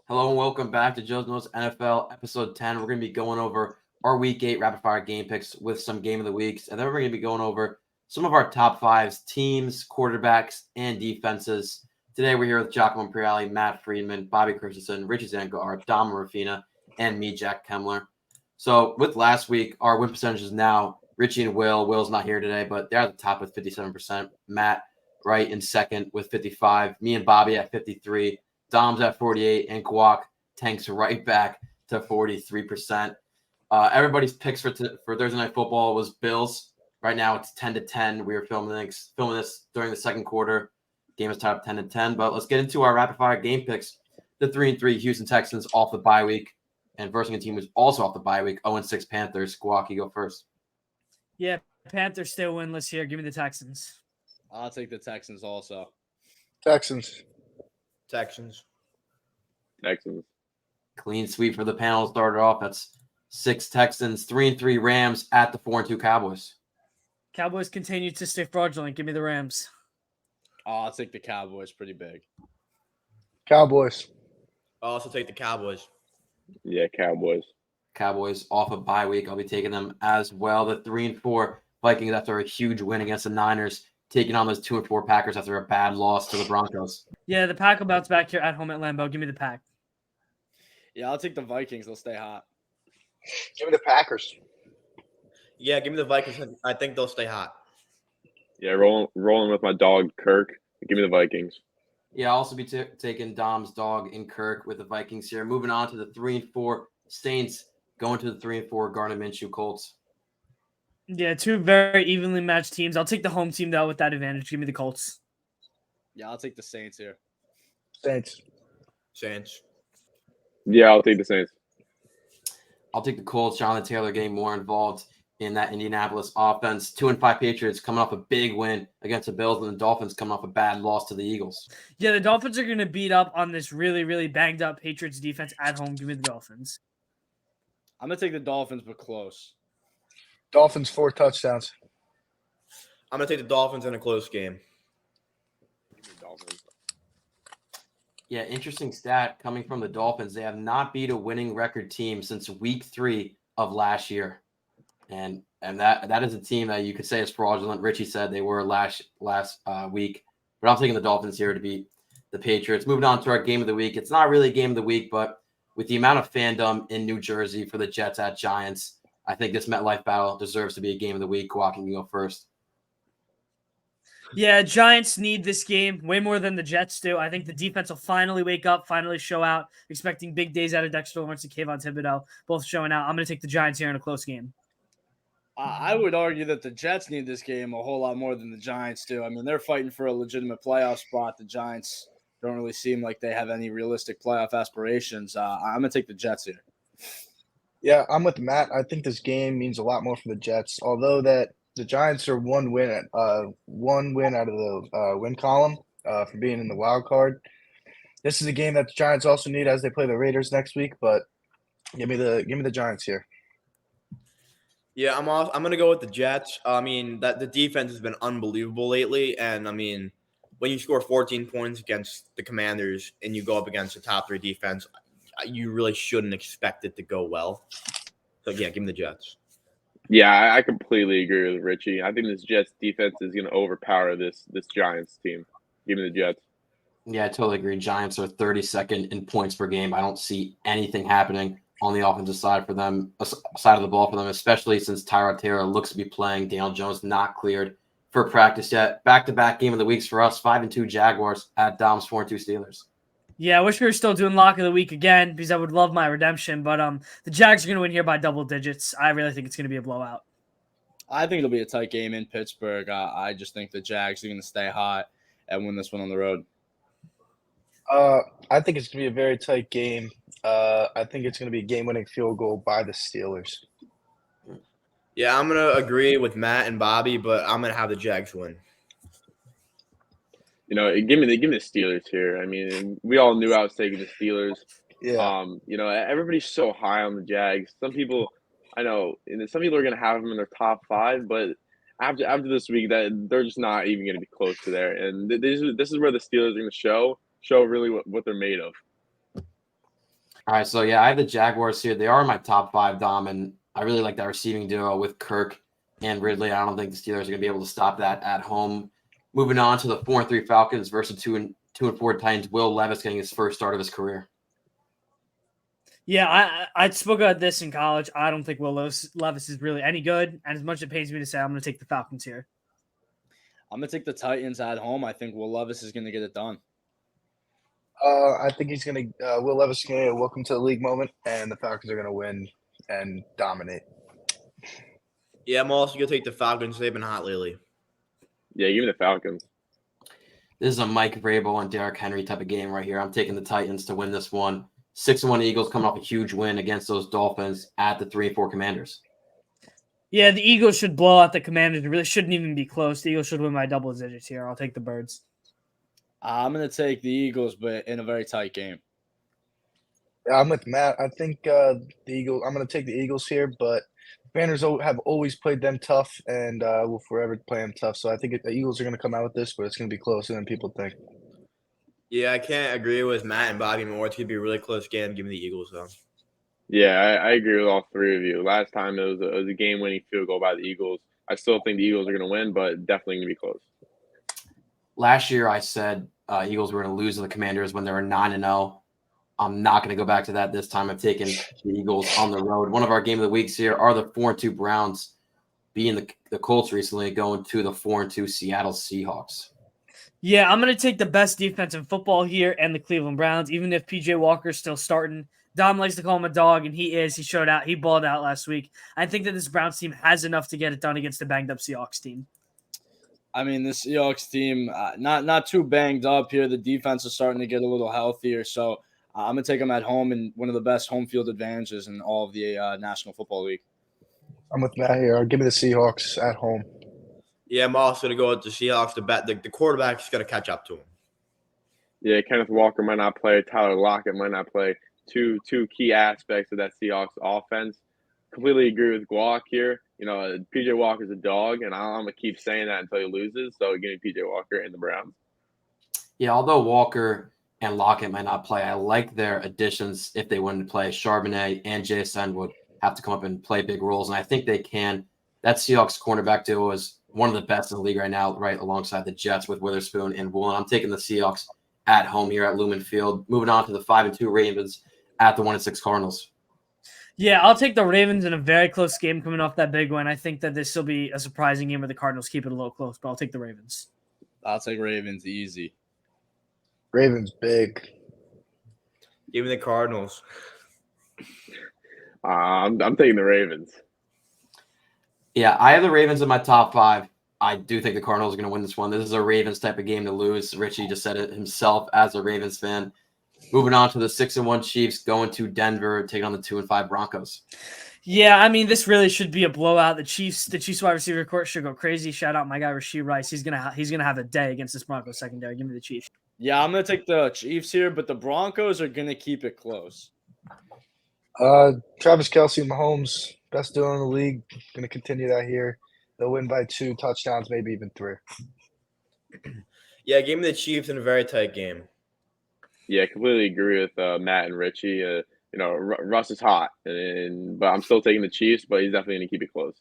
Hello and welcome back to Joe's Most NFL episode 10. We're going to be going over our week 8 rapid fire game picks with some game of the weeks. And then we're going to be going over some of our top fives, teams, quarterbacks, and defenses. Today we're here with Giacomo Imperiali, Matt Friedman, Bobby Christensen, Richie Zangar, Dom Rafina, and me, Jack Kemler. So with last week, our win percentage is now Richie and Will. Will's not here today, but they're at the top with 57%. Matt right in second with 55. Me and Bobby at 53. Dom's at 48, and Guac tanks right back to 43%. Everybody's picks for Thursday Night Football was Bills. Right now it's 10-10. We are filming this during the second quarter. Game is tied up 10-10. But let's get into our rapid fire game picks. The 3-3 Houston Texans off the bye week, and versing a team who's also off the bye week. 0-6 Panthers. Guac, you go first. Yeah, Panthers still winless here. Give me the Texans. I'll take the Texans also. Texans. Clean sweep for the panel started off. That's 6 Texans, 3-3 Rams at the 4-2 Cowboys. Cowboys continue to stay fraudulent. Give me the Rams. I'll take the Cowboys pretty big. Cowboys. I'll also take the Cowboys. Yeah, Cowboys. Cowboys off a bye week. I'll be taking them as well. The 3-4 Vikings after a huge win against the Niners, taking on those 2-4 Packers after a bad loss to the Broncos. Yeah, the Pack will bounce back here at home at Lambeau. Give me the Pack. Yeah, I'll take the Vikings. They'll stay hot. Give me the Packers. Yeah, give me the Vikings. I think they'll stay hot. Yeah, rolling with my dog Kirk. Give me the Vikings. Yeah, I'll also be taking Dom's dog in Kirk with the Vikings here. Moving on to the 3-4 Saints, going to the 3-4 Gardner Minshew Colts. Yeah, two very evenly matched teams. I'll take the home team, though, with that advantage. Give me the Colts. Yeah, I'll take the Saints here. Saints. Saints. Yeah, I'll take the Saints. I'll take the Colts. Jonathan Taylor getting more involved in that Indianapolis offense. 2-5 Patriots coming off a big win against the Bills, and the Dolphins coming off a bad loss to the Eagles. Yeah, the Dolphins are going to beat up on this really, really banged up Patriots defense at home. Give me the Dolphins. I'm going to take the Dolphins, but close. Dolphins 4 touchdowns. I'm going to take the Dolphins in a close game. Dolphins. Yeah, interesting stat coming from the Dolphins. They have not beat a winning record team since week 3 of last year. And that is a team that you could say is fraudulent. Richie said they were last week. But I'm taking the Dolphins here to beat the Patriots. Moving on to our game of the week. It's not really a game of the week, but with the amount of fandom in New Jersey for the Jets at Giants, I think this MetLife battle deserves to be a game of the week. Guac, you go first. Yeah, Giants need this game way more than the Jets do. I think the defense will finally wake up, finally show out. Expecting big days out of Dexter Lawrence and Kayvon Thibodeau, both showing out. I'm going to take the Giants here in a close game. I would argue that the Jets need this game a whole lot more than the Giants do. I mean, they're fighting for a legitimate playoff spot. The Giants don't really seem like they have any realistic playoff aspirations. I'm going to take the Jets here. Yeah, I'm with Matt. I think this game means a lot more for the Jets, although that the Giants are one win out of the win column for being in the wild card. This is a game that the Giants also need as they play the Raiders next week, but give me the Giants here. Yeah, I'm going to go with the Jets. I mean, that the defense has been unbelievable lately. And, I mean, when you score 14 points against the Commanders and you go up against the top 3 defense, you really shouldn't expect it to go well. So, yeah, give me the Jets. Yeah, I completely agree with Richie. I think this Jets defense is going to overpower this Giants team. Give me the Jets. Yeah, I totally agree. Giants are 32nd in points per game. I don't see anything happening on the offensive side for them, side of the ball for them, especially since Tyrod Taylor looks to be playing. Daniel Jones not cleared for practice yet. Back-to-back game of the weeks for us, 5-2 Jaguars at Dom's 4-2 Steelers. Yeah, I wish we were still doing lock of the week again because I would love my redemption. But the Jags are going to win here by double digits. I really think it's going to be a blowout. I think it'll be a tight game in Pittsburgh. I just think the Jags are going to stay hot and win this one on the road. I think it's going to be a very tight game. I think it's going to be a game-winning field goal by the Steelers. Yeah, I'm going to agree with Matt and Bobby, but I'm going to have the Jags win. You know, give me the Steelers here. I mean, we all knew I was taking the Steelers. Yeah. You know, everybody's so high on the Jags. Some people, I know, some people are going to have them in their top 5, but after this week, that they're just not even going to be close to there. And this is where the Steelers are going to show really what they're made of. All right, so yeah, I have the Jaguars here. They are in my top 5, Dom, and I really like that receiving duo with Kirk and Ridley. I don't think the Steelers are going to be able to stop that at home. Moving on to the 4-3 Falcons versus 2-4 Titans. Will Levis getting his first start of his career. Yeah, I spoke about this in college. I don't think Will Levis is really any good. And as much as it pains me to say, I'm going to take the Falcons here. I'm gonna take the Titans at home. I think Will Levis is gonna get it done. I think he's gonna Will Levis is gonna get a welcome to the league moment, and the Falcons are gonna win and dominate. Yeah, I'm also gonna take the Falcons. They've been hot lately. Yeah, give me the Falcons. This is a Mike Vrabel and Derrick Henry type of game right here. I'm taking the Titans to win this one. 6-1 Eagles coming off a huge win against those Dolphins at the 3-4 Commanders. Yeah, the Eagles should blow out the Commanders. It really shouldn't even be close. The Eagles should win by double digits here. I'll take the Birds. I'm gonna take the Eagles, but in a very tight game. Yeah, I'm with Matt. I think the Eagles. I'm gonna take the Eagles here, but Commanders have always played them tough, and will forever play them tough. So I think the Eagles are gonna come out with this, but it's gonna be closer than people think. Yeah, I can't agree with Matt and Bobby more. It's gonna be a really close game. Give me the Eagles though. Yeah, I agree with all three of you. Last time it was a game-winning field goal by the Eagles. I still think the Eagles are going to win, but definitely going to be close. Last year, I said Eagles were going to lose to the Commanders when they were 9-0. I'm not going to go back to that this time. I'm taking the Eagles on the road. One of our game of the weeks here are the 4-2 Browns, being the Colts recently, going to the 4-2 Seattle Seahawks. Yeah, I'm going to take the best defense in football here and the Cleveland Browns, even if P.J. Walker's still starting. Dom likes to call him a dog, and he is. He showed out. He balled out last week. I think that this Browns team has enough to get it done against the banged-up Seahawks team. I mean, this Seahawks team, not too banged up here. The defense is starting to get a little healthier, so I'm going to take them at home in one of the best home field advantages in all of the National Football League. I'm with Matt here. Give me the Seahawks at home. Yeah, I'm also gonna go with the Seahawks. The quarterback's gonna catch up to him. Yeah, Kenneth Walker might not play. Tyler Lockett might not play. Two key aspects of that Seahawks offense. Completely agree with Guac here. You know, P.J. Walker's a dog, and I'm going to keep saying that until he loses. So give me P.J. Walker and the Browns. Yeah, although Walker and Lockett might not play, I like their additions if they wouldn't play. Charbonnet and JSN would have to come up and play big roles, and I think they can. That Seahawks cornerback duo is one of the best in the league right now, right alongside the Jets with Witherspoon and Woolen. I'm taking the Seahawks at home here at Lumen Field. Moving on to the 5-2 Ravens at the 1-6 Cardinals. Yeah, I'll take the Ravens in a very close game coming off that big one. I think that this will be a surprising game where the Cardinals keep it a little close, but I'll take the Ravens. I'll take Ravens easy. Ravens big. Give me the Cardinals. I'm taking the Ravens. Yeah, I have the Ravens in my top 5. I do think the Cardinals are going to win this one. This is a Ravens type of game to lose. Richie just said it himself as a Ravens fan. Moving on to the 6-1 Chiefs going to Denver, taking on the 2-5 Broncos. Yeah, I mean, this really should be a blowout. The Chiefs wide receiver court should go crazy. Shout out my guy Rashee Rice. He's gonna have a day against this Broncos secondary. Give me the Chiefs. Yeah, I'm going to take the Chiefs here, but the Broncos are going to keep it close. Travis Kelce, Mahomes, best duo in the league. Going to continue that here. They'll win by 2 touchdowns, maybe even 3. Yeah, give me the Chiefs in a very tight game. Yeah, I completely agree with Matt and Richie. You know, Russ is hot, but I'm still taking the Chiefs, but he's definitely going to keep it close.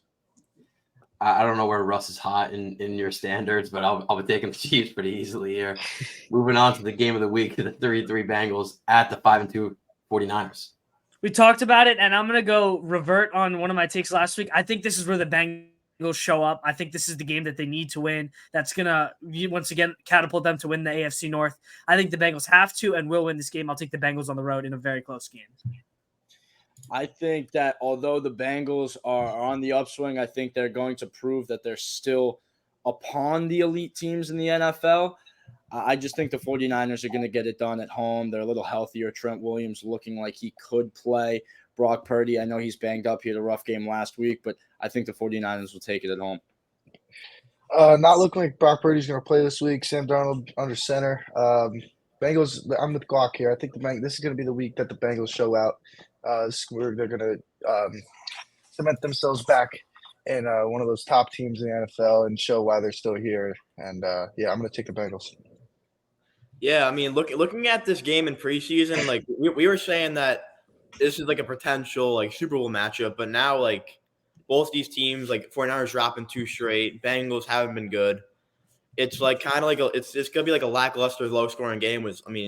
I don't know where Russ is hot in your standards, but I'll be taking the Chiefs pretty easily here. Moving on to the game of the week, the 3-3 Bengals at the 5-2 49ers. We talked about it, and I'm going to go revert on one of my takes last week. I think this is where the Bengals show up. I think this is the game that they need to win. That's going to, once again, catapult them to win the AFC North. I think the Bengals have to and will win this game. I'll take the Bengals on the road in a very close game. I think that although the Bengals are on the upswing, I think they're going to prove that they're still upon the elite teams in the NFL. I just think the 49ers are going to get it done at home. They're a little healthier. Trent Williams looking like he could play. Brock Purdy, I know he's banged up. He had a rough game last week, but I think the 49ers will take it at home. Not looking like Brock Purdy's going to play this week. Sam Darnold under center. Bengals, I'm with Glock here. I think this is going to be the week that the Bengals show out. Where they're going to cement themselves back in one of those top teams in the NFL and show why they're still here. And, yeah, I'm going to take the Bengals. Yeah, I mean, looking at this game in preseason, like we were saying that this is like a potential like Super Bowl matchup, but now like both these teams, like 49ers dropping 2 straight, Bengals haven't been good. It's like kind of like it's gonna be like a lackluster, low scoring game.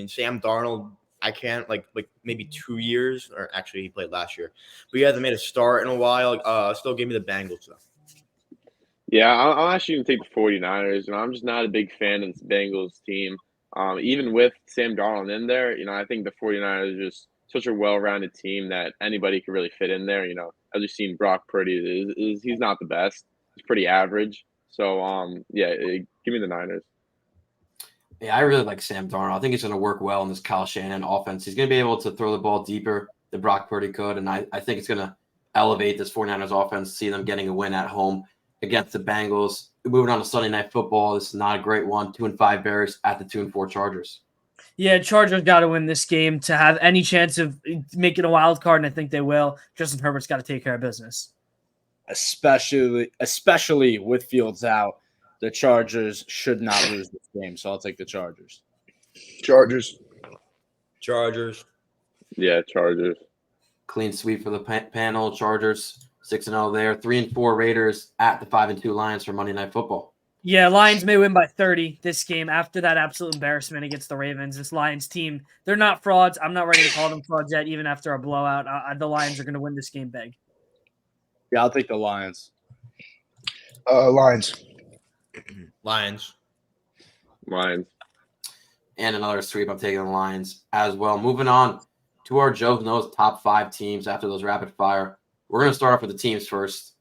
Sam Darnold, I can't like maybe 2 years, or actually he played last year, but he hasn't made a start in a while. Still give me the Bengals though. Yeah, I'll actually even take the 49ers. I'm just not a big fan of this Bengals team. Even with Sam Darnold in there, I think the 49ers are just such a well-rounded team that anybody could really fit in there. As we've seen, Brock Purdy he's not the best. He's pretty average. So, give me the Niners. Yeah, I really like Sam Darnold. I think he's going to work well in this Kyle Shanahan offense. He's going to be able to throw the ball deeper than Brock Purdy could, and I think it's going to elevate this 49ers offense, see them getting a win at home against the Bengals. Moving on to Sunday Night Football, this is not a great one. 2-5 Bears at the 2-4 Chargers. Yeah, Chargers got to win this game to have any chance of making a wild card, and I think they will. Justin Herbert's got to take care of business. Especially with Fields out, the Chargers should not lose this game, so I'll take the Chargers. Chargers. Yeah, Chargers. Clean sweep for the panel. Chargers 6-0 there. 3-4 Raiders at the 5-2 Lions for Monday Night Football. Yeah, Lions may win by 30 this game after that absolute embarrassment against the Ravens. This Lions team, they're not frauds. I'm not ready to call them frauds yet, even after a blowout. The Lions are going to win this game big. Yeah, I'll take the Lions. Lions. Lions. And another sweep. I'm taking the Lions as well. Moving on to our Joe Knows top 5 teams after those rapid fire. We're going to start off with the teams first.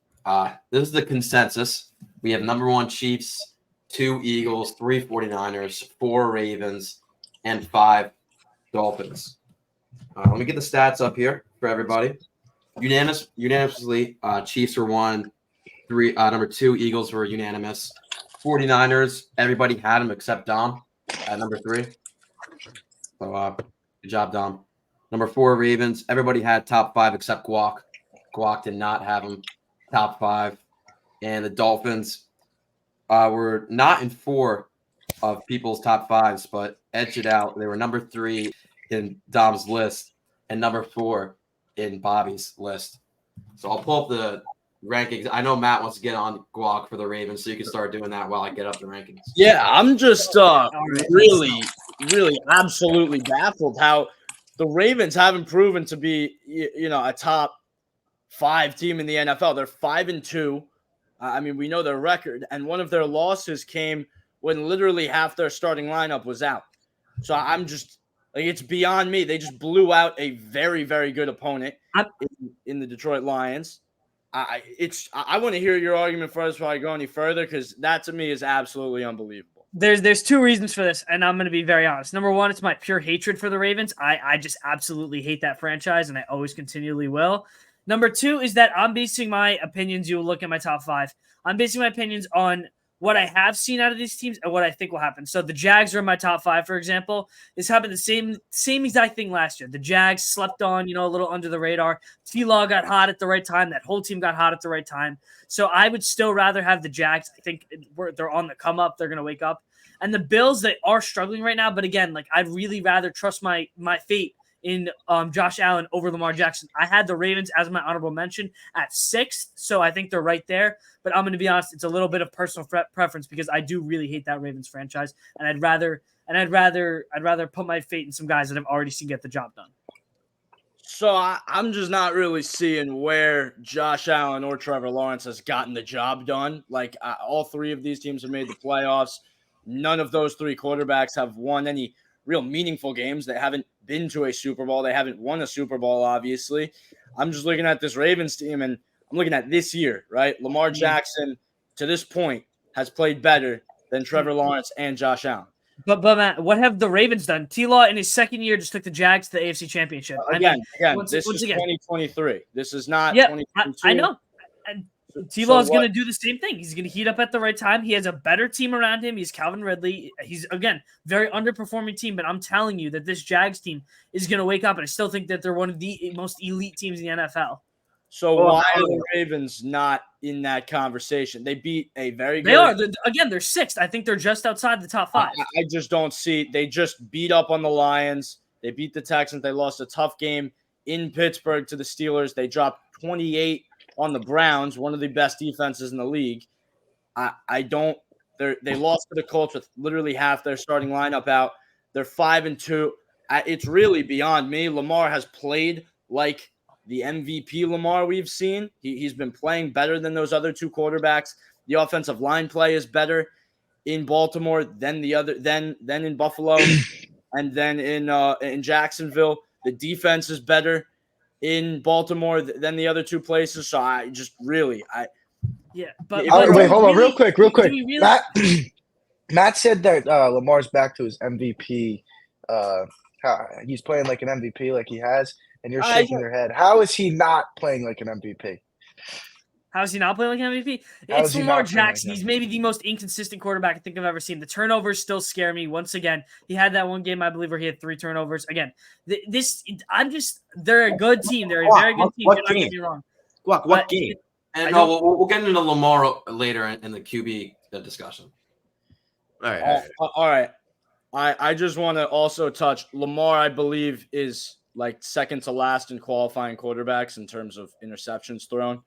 This is the consensus. We have number 1 Chiefs, 2 Eagles, 3 49ers, 4 Ravens, and 5 Dolphins. Let me get the stats up here for everybody. Unanimously, Chiefs were 1. Number 2, Eagles were unanimous. 49ers, everybody had them except Dom at number 3. So good job, Dom. Number 4, Ravens, everybody had top 5 except Guac. Guac did not have them top 5. And the Dolphins were not in 4 of people's top 5s, but edged it out. They were number 3 in Dom's list and number 4 in Bobby's list. So I'll pull up the rankings. I know Matt wants to get on Guac for the Ravens, so you can start doing that while I get up the rankings. Yeah, I'm just really absolutely baffled how the Ravens haven't proven to be, a top 5 team in the NFL. They're 5-2. We know their record, and one of their losses came when literally half their starting lineup was out. So I'm just it's beyond me. They just blew out a very, very good opponent in the Detroit Lions. I want to hear your argument first before I go any further, because that to me is absolutely unbelievable. There's 2 reasons for this, and I'm going to be very honest. Number 1, it's my pure hatred for the Ravens. I just absolutely hate that franchise, and I always continually will. Number 2 is that I'm basing my opinions. You will look at my top 5. I'm basing my opinions on what I have seen out of these teams and what I think will happen. So the Jags are in my top 5, for example. This happened the same exact thing last year. The Jags slept on, a little under the radar. T-Law got hot at the right time. That whole team got hot at the right time. So I would still rather have the Jags. I think they're on the come up. They're going to wake up. And the Bills, they are struggling right now. But again, I'd really rather trust my fate in Josh Allen over Lamar Jackson. I had the Ravens as my honorable mention at 6th, so I think they're right there. But I'm going to be honest, it's a little bit of personal preference because I do really hate that Ravens franchise, and I'd rather put my fate in some guys that I've already seen get the job done. So I'm just not really seeing where Josh Allen or Trevor Lawrence has gotten the job done. All 3 of these teams have made the playoffs. None of those 3 quarterbacks have won any real meaningful games. They haven't been to a Super Bowl. They haven't won a Super Bowl, obviously. I'm just looking at this Ravens team, and I'm looking at this year, right? Lamar Jackson, to this point, has played better than Trevor Lawrence and Josh Allen. But Matt, what have the Ravens done? T-Law in his second year just took the Jags to the AFC Championship. This is 2023. This is not 2022. I know. And T-Law is going to do the same thing. He's going to heat up at the right time. He has a better team around him. He's Calvin Ridley. He's, again, very underperforming team, but I'm telling you that this Jags team is going to wake up, and I still think that they're one of the most elite teams in the NFL. So why are the Ravens not in that conversation? They beat a very good – They are. They're 6th. I think they're just outside the top 5. I just don't see – they just beat up on the Lions. They beat the Texans. They lost a tough game in Pittsburgh to the Steelers. They dropped 28 on the Browns, one of the best defenses in the league. They lost to the Colts with literally half their starting lineup out. They're 5-2. It's really beyond me. Lamar has played like the MVP Lamar we've seen. He's been playing better than those other two quarterbacks. The offensive line play is better in Baltimore than in Buffalo, and then in Jacksonville. The defense is better in Baltimore than the other two places. So I just really Yeah, but Wait, hold on, real quick. Really, Matt said that Lamar's back to his MVP. He's playing like an MVP, like he has, and you're shaking your head. How is he not playing like an MVP? How is he not playing like an MVP? It's Lamar Jackson. He's maybe the most inconsistent quarterback I think I've ever seen. The turnovers still scare me. Once again, he had that one game, I believe, where he had 3 turnovers. Again, they're a good team. They're a very good team. You're not going to be wrong. What game? And no, we'll get into Lamar later in the QB discussion. All right. I just want to also touch Lamar. I believe is like second to last in qualifying quarterbacks in terms of interceptions thrown.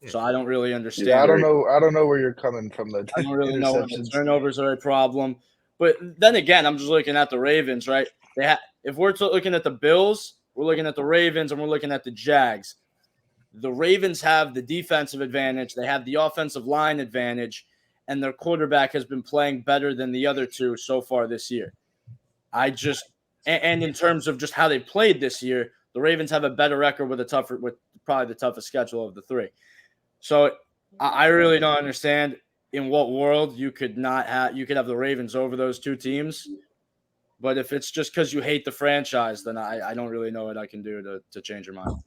So I don't really understand. Yeah, I don't know where you're coming from. I don't really know when the turnovers are a problem. But then again, I'm just looking at the Ravens, right? If we're looking at the Bills, we're looking at the Ravens, and we're looking at the Jags. The Ravens have the defensive advantage. They have the offensive line advantage, and their quarterback has been playing better than the other two so far this year. And in terms of just how they played this year, the Ravens have a better record with probably the toughest schedule of the three. So I really don't understand in what world you could have the Ravens over those two teams. But if it's just because you hate the franchise, then I don't really know what I can do to change your mind.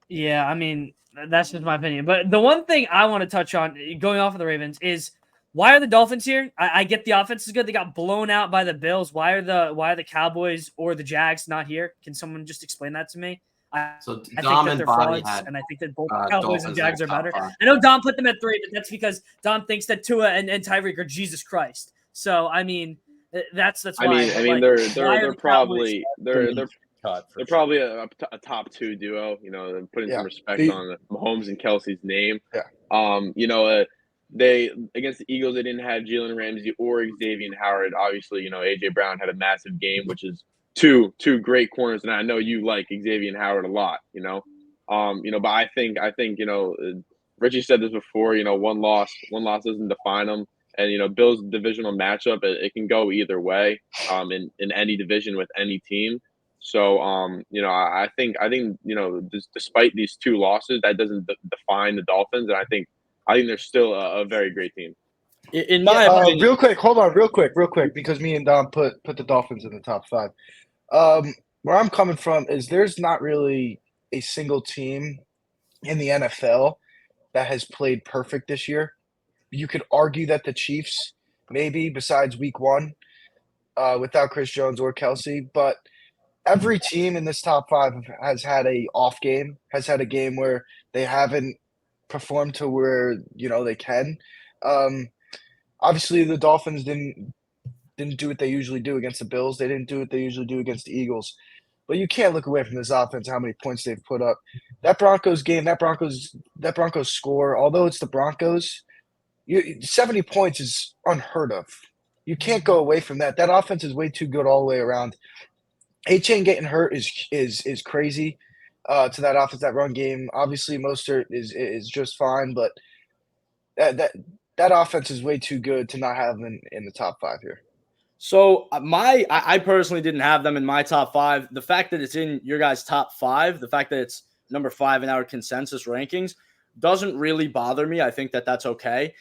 Yeah, I mean, that's just my opinion. But the one thing I want to touch on, going off of the Ravens, is why are the Dolphins here? I get the offense is good. They got blown out by the Bills. Why are the Cowboys or the Jags not here? Can someone just explain that to me? I think that they're frauds, and I think that both Cowboys and Jags are better. I know Dom put them at 3, but that's because Dom thinks that Tua and Tyreek are Jesus Christ. So I mean, that's why. I mean, they're probably a top 2 duo. You know, putting some respect on Mahomes and Kelsey's name. Yeah. They against the Eagles, they didn't have Jalen Ramsey or Xavier Howard. Obviously, AJ Brown had a massive game, which is two great corners, and I know you like Xavier Howard a lot. But I think Richie said this before. One loss doesn't define them, and Bill's divisional matchup, it can go either way. In any division with any team. So I think despite these 2 losses, that doesn't define the Dolphins, and I think they're still a very great team. In my opinion, real quick, hold on, real quick, because me and Dom put the Dolphins in the top 5. Where I'm coming from is there's not really a single team in the NFL that has played perfect this year. You could argue that the Chiefs, maybe besides week 1, without Chris Jones or Kelsey, but every team in this top 5 has had a off game, has had a game where they haven't performed to where they can. Obviously, the Dolphins didn't do what they usually do against the Bills. They didn't do what they usually do against the Eagles. But you can't look away from this offense, how many points they've put up. That Broncos game, that Broncos score, although it's the Broncos, 70 points is unheard of. You can't go away from that. That offense is way too good all the way around. A-Chain getting hurt is crazy to that offense, that run game. Obviously, Mostert is just fine, but that offense is way too good to not have them in the top 5 here. So I personally didn't have them in my top 5. The fact that it's in your guys' top 5, the fact that it's number 5 in our consensus rankings doesn't really bother me. I think that's okay.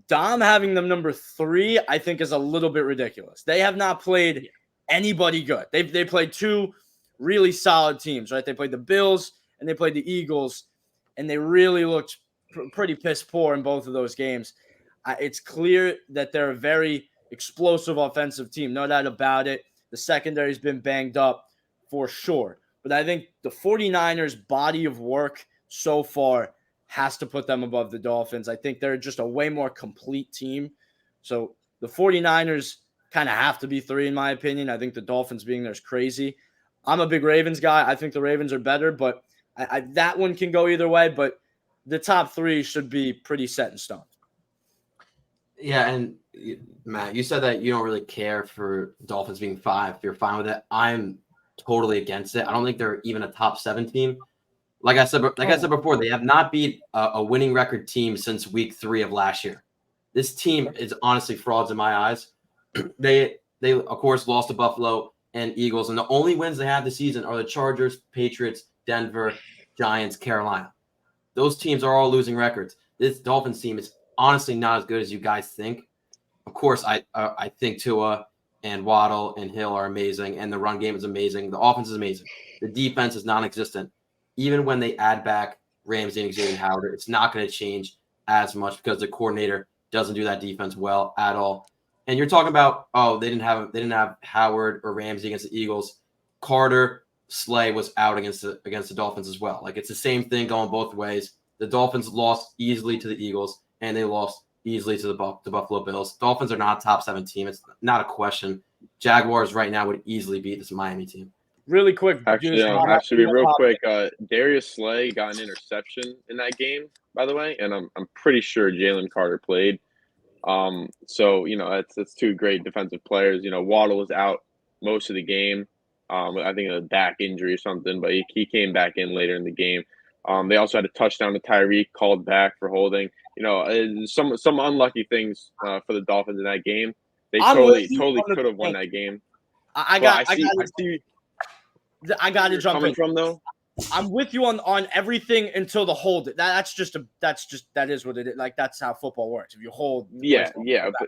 Dom having them number 3, I think is a little bit ridiculous. They have not played anybody good. They played 2 really solid teams, right? They played the Bills and they played the Eagles, and they really looked pretty piss poor in both of those games. It's clear that they're a very explosive offensive team, no doubt about it. The secondary's been banged up for sure. But I think the 49ers' body of work so far has to put them above the Dolphins. I think they're just a way more complete team. So the 49ers kind of have to be 3 in my opinion. I think the Dolphins being there is crazy. I'm a big Ravens guy. I think the Ravens are better, but that one can go either way. But the top 3 should be pretty set in stone. Yeah, and Matt, you said that you don't really care for Dolphins being 5. You're fine with it. I'm totally against it. I don't think they're even a top 7 team. Like I said before, they have not beat a winning record team since week 3 of last year. This team is honestly frauds in my eyes. They of course lost to Buffalo and Eagles, and the only wins they have this season are the Chargers, Patriots, Denver, Giants, Carolina. Those teams are all losing records. This Dolphins team is honestly not as good as you guys think. Of course, I think Tua and Waddle and Hill are amazing, and the run game is amazing. The offense is amazing. The defense is non-existent. Even when they add back Ramsey and Xavier Howard, it's not going to change as much because the coordinator doesn't do that defense well at all. And you're talking about, they didn't have Howard or Ramsey against the Eagles. Carter, Slay was out against the Dolphins as well. Like, it's the same thing going both ways. The Dolphins lost easily to the Eagles, and they lost easily to the Buffalo Bills. Dolphins are not a top 7 team. It's not a question. Jaguars right now would easily beat this Miami team. Really quick. Actually, real quick, Darius Slay got an interception in that game, by the way, and I'm pretty sure Jalen Carter played. So it's 2 great defensive players. Waddle was out most of the game. I think a back injury or something, but he came back in later in the game. They also had a touchdown to Tyreek called back for holding. Some unlucky things for the Dolphins in that game. They totally could have won that game. I got to jump in. From though. I'm with you on everything until the hold. That is what it is. Like, that's how football works. If you hold, but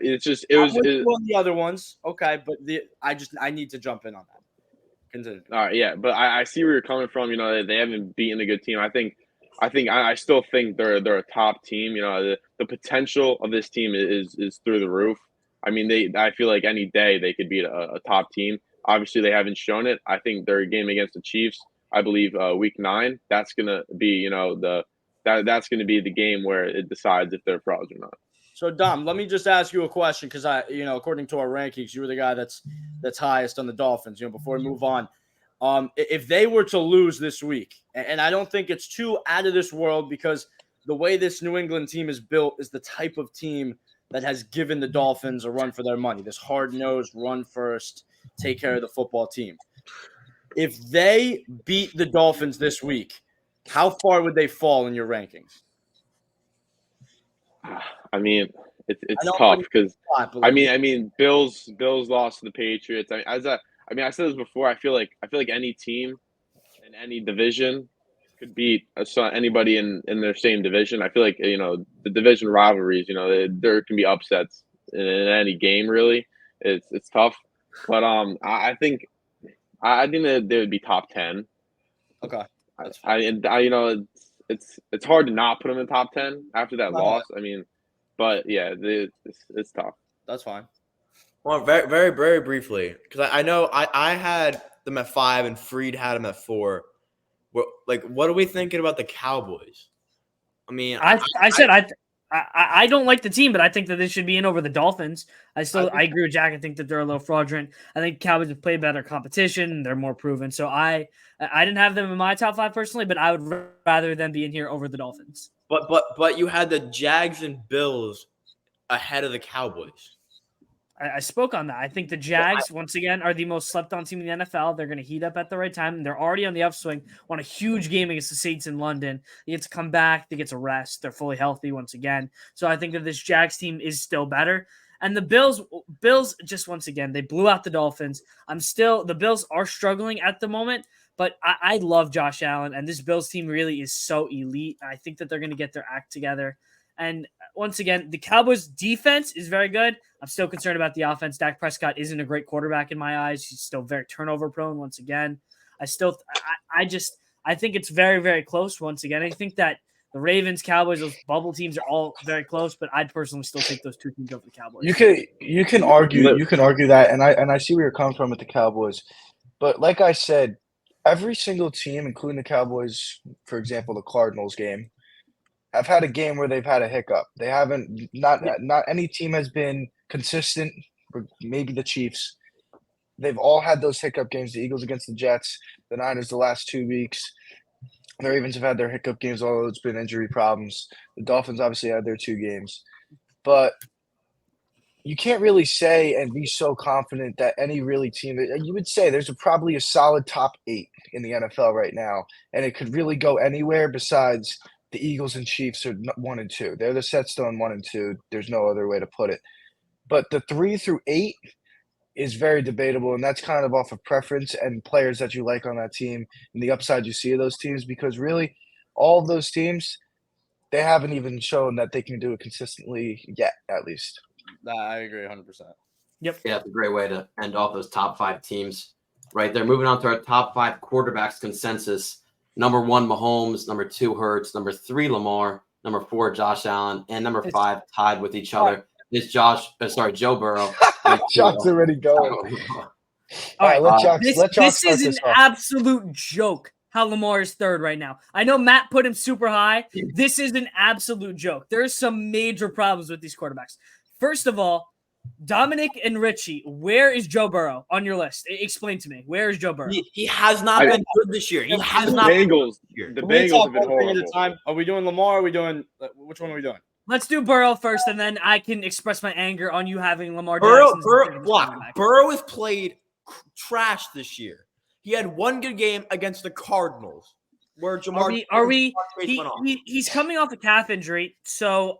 it's just on the other ones, okay. But I need to jump in on that. Continue. All right, yeah, but I see where you're coming from. They haven't beaten a good team. I still think they're a top team. The potential of this team is through the roof. I mean, I feel like any day they could beat a top team. Obviously, they haven't shown it. I think their game against the Chiefs, I believe, week 9, that's gonna be that's gonna be the game where it decides if they're frauds or not. So, Dom, let me just ask you a question because according to our rankings, you were the guy that's highest on the Dolphins. Before we move on, if they were to lose this week, and I don't think it's too out of this world because the way this New England team is built is the type of team that has given the Dolphins a run for their money. This hard-nosed, run first, take care of the football team. If they beat the Dolphins this week, how far would they fall in your rankings? I mean, it's tough because I mean, Bills lost to the Patriots. I said this before. I feel like any team in any division could beat anybody in their same division. I feel like the division rivalries. There can be upsets in any game. Really, it's tough. But I think that they would be top 10. Okay. It's hard to not put them in the top 10 after that loss. I mean, but yeah, it's tough. That's fine. Well, very, very, very briefly, because I know I had them at 5 and Freed had them at 4. What are we thinking about the Cowboys? I mean, I don't like the team, but I think that they should be in over the Dolphins. I agree with Jack. I think that they're a little fraudulent. I think Cowboys have played better competition. They're more proven. So I didn't have them in my top 5 personally, but I would rather them be in here over the Dolphins. But you had the Jags and Bills ahead of the Cowboys. I spoke on that. I think the Jags, once again, are the most slept-on team in the NFL. They're going to heat up at the right time. They're already on the upswing. Won a huge game against the Saints in London. They get to come back. They get to rest. They're fully healthy once again. So I think that this Jags team is still better. And the Bills just once again, they blew out the Dolphins. The Bills are struggling at the moment, but I love Josh Allen, and this Bills team really is so elite. I think that they're going to get their act together. And once again, the Cowboys' defense is very good. I'm still concerned about the offense. Dak Prescott isn't a great quarterback in my eyes. He's still very turnover prone once again. I think it's very, very close once again. I think that the Ravens, Cowboys, those bubble teams are all very close, but I'd personally still take those 2 teams over the Cowboys. You can argue that, and I see where you're coming from with the Cowboys. But like I said, every single team, including the Cowboys, for example, the Cardinals game, have had a game where they've had a hiccup. They haven't not any team has been consistent, or maybe the Chiefs. they've all had those hiccup games. The Eagles against the Jets, the Niners the last 2 weeks. The Ravens have had their hiccup games, although it's been injury problems. The Dolphins obviously had their 2 games. But you can't really say and be so confident that any really team – you would say there's probably a solid top 8 in the NFL right now, and it could really go anywhere besides the Eagles and Chiefs are 1 and 2. They're the set stone 1 and 2. There's no other way to put it. But the 3 through 8 is very debatable, and that's kind of off of preference and players that you like on that team and the upside you see of those teams, because really all of those teams, they haven't even shown that they can do it consistently yet, at least. I agree 100%. Yep. Yeah, it's a great way to end off those top 5 teams right there. Moving on to our top 5 quarterbacks consensus. Number 1, Mahomes. Number 2, Hurts. Number 3, Lamar. Number 4, Josh Allen. And number 5, tied with each other, is Joe Burrow. Jock's already going. All right, let Jock this start is an this off. absolute joke how Lamar is 3rd right now. I know Matt put him super high. This is an absolute joke. There's some major problems with these quarterbacks. First of all, Dominic and Richie, where is Joe Burrow on your list? Explain to me. Where is Joe Burrow? He has not been good this year. He has The not been Bengals, good this year. the We Bengals talk have been one thing at a horrible. time. Are we doing Lamar? Are we doing which one are we doing? Let's do Burrow first, and then I can express my anger on you having Lamar Burrow, Jackson. Burrow has played trash this year. He had 1 good game against the Cardinals, where Jamar. He's coming off a calf injury. So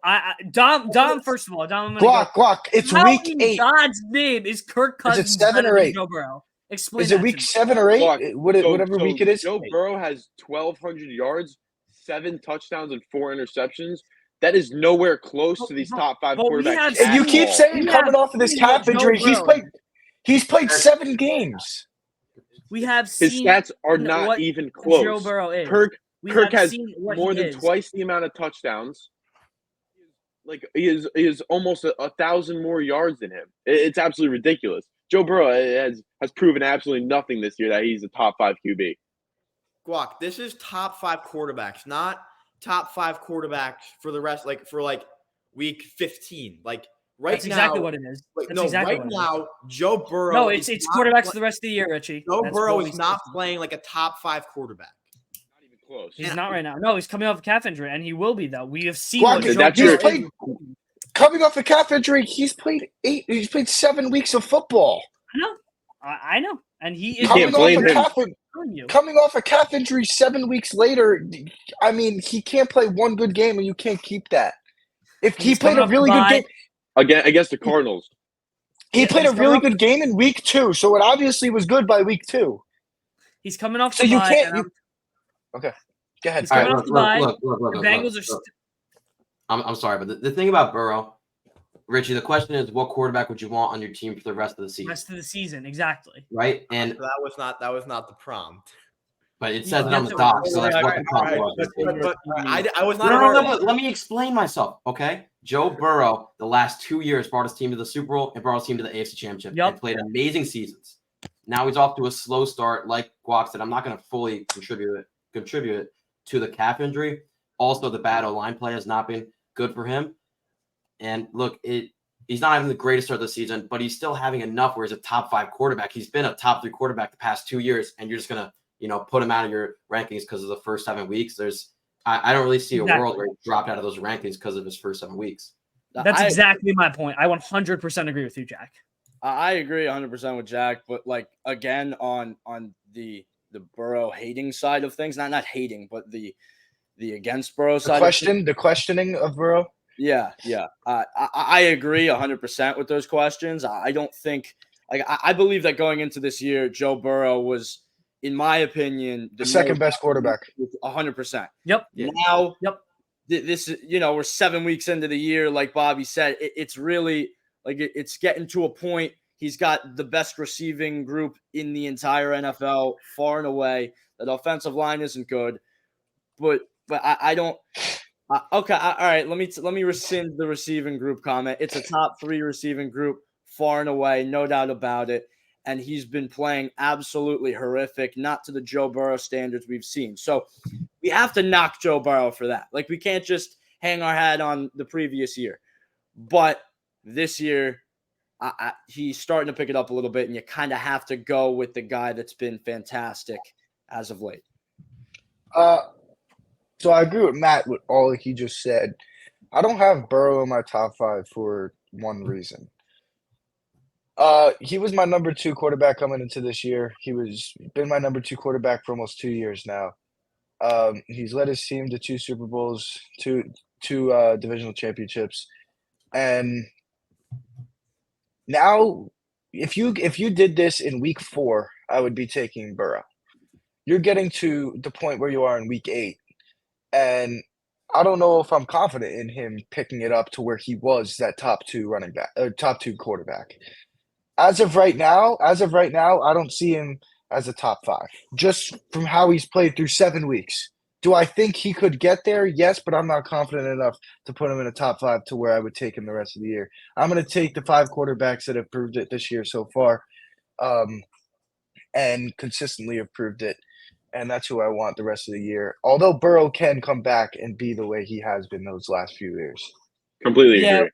Dom. First of all, Dom. I'm gonna Guac, it's How week in 8. God's name is Kirk Cousins 7 better or than 8? Joe Burrow? Explain. Is it that week to me. 7 or 8? Guac, Whatever so week it is. Joe Burrow has 1,200 yards, 7 touchdowns, and 4 interceptions. That is nowhere close to these top 5 But we quarterbacks. have And you at keep all. saying We coming have off of this seen calf Joe injury, Burrow. he's played 7 games. We have His seen stats are what not even Joe close. Burrow is. Kirk We Kirk have has seen what more he than is. twice the amount of touchdowns. Like he is almost 1,000 more yards than him. It's absolutely ridiculous. Joe Burrow has proven absolutely nothing this year that he's a top 5 QB. Guac, this is top 5 quarterbacks, not top 5 quarterbacks for the rest. For week 15. Right That's now, exactly what it is. That's exactly right what it is. now, Joe Burrow. No, it's is quarterbacks not for the rest of the year, Richie. Joe That's Burrow what is we not said. playing like a top 5 quarterback. Not even close. He's not right now. No, he's coming off a calf injury, and he will be though. We have seen Guac, what Joe that's Burrow your- is. Coming off a calf injury, he's played 7 weeks of football. I know, and he is can't blame him. Coming off a calf injury 7 weeks later, I mean, he can't play 1 good game, and you can't keep that. If he He's played coming a off really the good bye. game, Against the Cardinals. he Yeah, played he's a coming really off- good game in week 2, so it obviously was good by week 2. He's coming off So the you bye. can't. and Okay, go ahead. He's All coming right, off the bye. look. The Bengals are. I'm sorry, but the thing about Burrow, Richie, the question is, what quarterback would you want on your team for the rest of the season, Rest of the season, exactly. right? And So that was not the prompt. but it says it on the That's doc, what- so that's what the prompt All was. right, but I was No, not. no, aware- but let me explain myself, okay? Joe Burrow, the last 2 years, brought his team to the Super Bowl and brought his team to the AFC Championship Yep. and played amazing seasons. Now he's off to a slow start, like Guac said. I'm not going to fully contribute it to the calf injury. Also, the bad O-line play has not been good for him. And look, he's not having the greatest start of the season, but he's still having enough where he's a top 5 quarterback. He's been a top 3 quarterback the past 2 years, and you're just going to put him out of your rankings because of the first 7 weeks. I don't really see a world where he dropped out of those rankings because of his first 7 weeks. That's exactly my point. I 100% agree with you, Jack. I agree 100% with Jack, but again on the Burrow hating side of things, not hating, but the against Burrow side. The questioning of Burrow. Yeah. I agree 100% with those questions. I don't think I believe that going into this year, Joe Burrow was, in my opinion, The second best quarterback. 100%. Yep. Now, Yep. This we're 7 weeks into the year, like Bobby said. It's really it's getting to a point. He's got the best receiving group in the entire NFL, far and away. That offensive line isn't good, but I don't. Okay, all right. Let me rescind the receiving group comment. It's a top 3 receiving group, far and away, no doubt about it. And he's been playing absolutely horrific, not to the Joe Burrow standards we've seen. So we have to knock Joe Burrow for that. We can't just hang our hat on the previous year. But this year, he's starting to pick it up a little bit, and you kind of have to go with the guy that's been fantastic as of late. So I agree with Matt with all he just said. I don't have Burrow in my top 5 for one reason. He was my number 2 quarterback coming into this year. Been my number 2 quarterback for almost 2 years now. He's led his team to 2 Super Bowls, two divisional championships, and now if you did this in week 4, I would be taking Burrow. You're getting to the point where you are in week 8, and I don't know if I'm confident in him picking it up to where he was that top 2 running back, top 2 quarterback. As of right now, I don't see him as a top 5, just from how he's played through 7 weeks. Do I think he could get there? Yes, but I'm not confident enough to put him in a top 5 to where I would take him the rest of the year. I'm going to take the 5 quarterbacks that have proved it this year so far, and consistently have proved it, and that's who I want the rest of the year. Although Burrow can come back and be the way he has been those last few years. Completely Yeah. agree.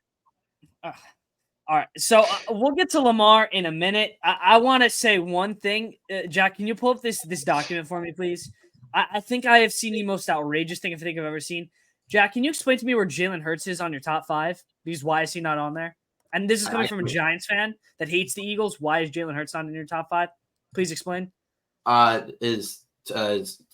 All right, so we'll get to Lamar in a minute. I want to say one thing. Jack, can you pull up this document for me, please? I think I have seen the most outrageous thing I think I've ever seen. Jack, can you explain to me where Jalen Hurts is on your top 5? Because why is he not on there? And this is coming from a Giants fan that hates the Eagles. Why is Jalen Hurts not in your top 5? Please explain. His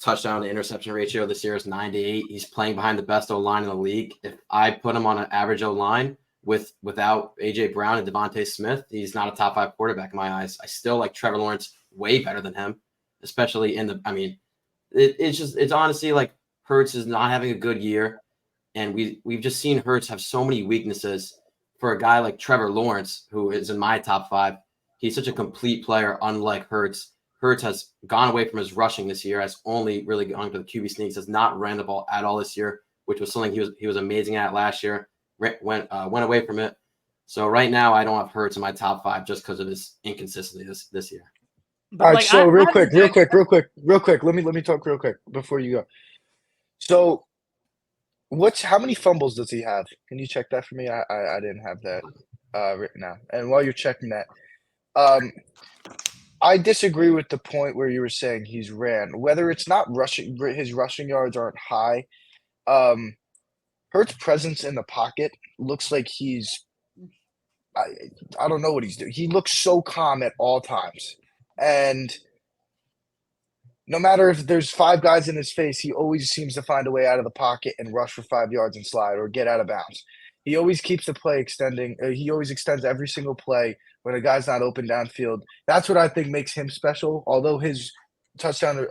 touchdown to interception ratio this year is 9-8. He's playing behind the best O-line in the league. If I put him on an average O-line without A.J. Brown and Devontae Smith, he's not a top 5 quarterback in my eyes. I still like Trevor Lawrence way better than him, especially it's honestly like Hurts is not having a good year, and we've just seen Hurts have so many weaknesses. For a guy like Trevor Lawrence, who is in my top 5, he's such a complete player, unlike Hurts. Hurts has gone away from his rushing this year, has only really gone to the QB sneaks, has not ran the ball at all this year, which was something he was amazing at last year. Went away from it. So right now, I don't have Hurts in my top 5 just because of his inconsistency this year. But All right, so real quick. Let me talk real quick before you go. So, how many fumbles does he have? Can you check that for me? I didn't have that written down. And while you're checking that, I disagree with the point where you were saying he's ran. Whether it's not rushing, his rushing yards aren't high. Hurts' presence in the pocket looks like I don't know what he's doing. He looks so calm at all times. And no matter if there's 5 guys in his face, he always seems to find a way out of the pocket and rush for 5 yards and slide or get out of bounds. He always keeps the play extending. He always extends every single play when a guy's not open downfield. That's what I think makes him special, although his touchdown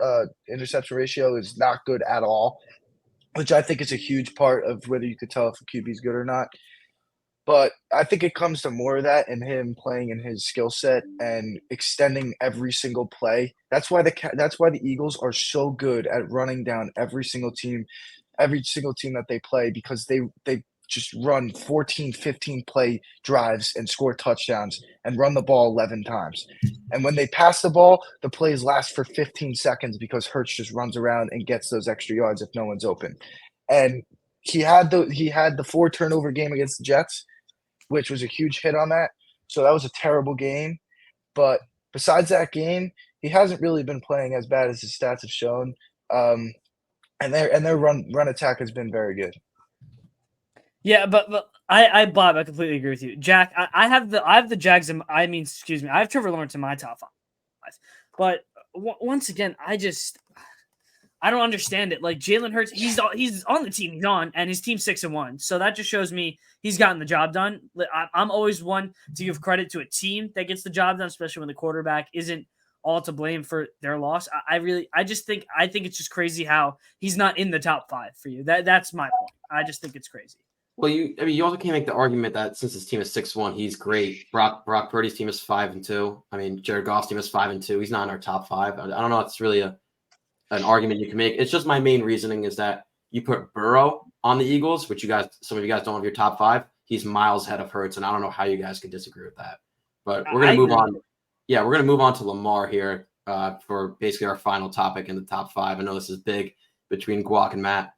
interception ratio is not good at all, which I think is a huge part of whether you could tell if a QB is good or not. But I think it comes to more of that and him playing in his skill set and extending every single play. That's why the Eagles are so good at running down every single team that they play, because they just run 14, 15 play drives and score touchdowns and run the ball 11 times. And when they pass the ball, the plays last for 15 seconds because Hurts just runs around and gets those extra yards if no one's open. And he had the 4 turnover game against the Jets, which was a huge hit on that. So that was a terrible game. But besides that game, he hasn't really been playing as bad as his stats have shown. And their run attack has been very good. Yeah, but Bob, I completely agree with you. Jack, I have the Jags I have Trevor Lawrence in my top 5. But once again, I don't understand it. Like Jalen Hurts, he's on the team he's on, and his team's 6-1. So that just shows me he's gotten the job done. I'm always one to give credit to a team that gets the job done, especially when the quarterback isn't all to blame for their loss. I think it's just crazy how he's not in the top 5 for you. That's my point. I just think it's crazy. Well, you also can't make the argument that since his team is 6-1, he's great. Brock Purdy's team is 5-2. I mean, Jared Goff's team is 5-2. He's not in our top 5. I don't know if it's really an argument you can make. It's just my main reasoning is that you put Burrow on the Eagles, which some of you guys don't have your top 5. He's miles ahead of Hurts, and I don't know how you guys can disagree with that. But we're gonna move on. Yeah, we're gonna move on to Lamar here for basically our final topic in the top 5. I know this is big between Guac and Matt.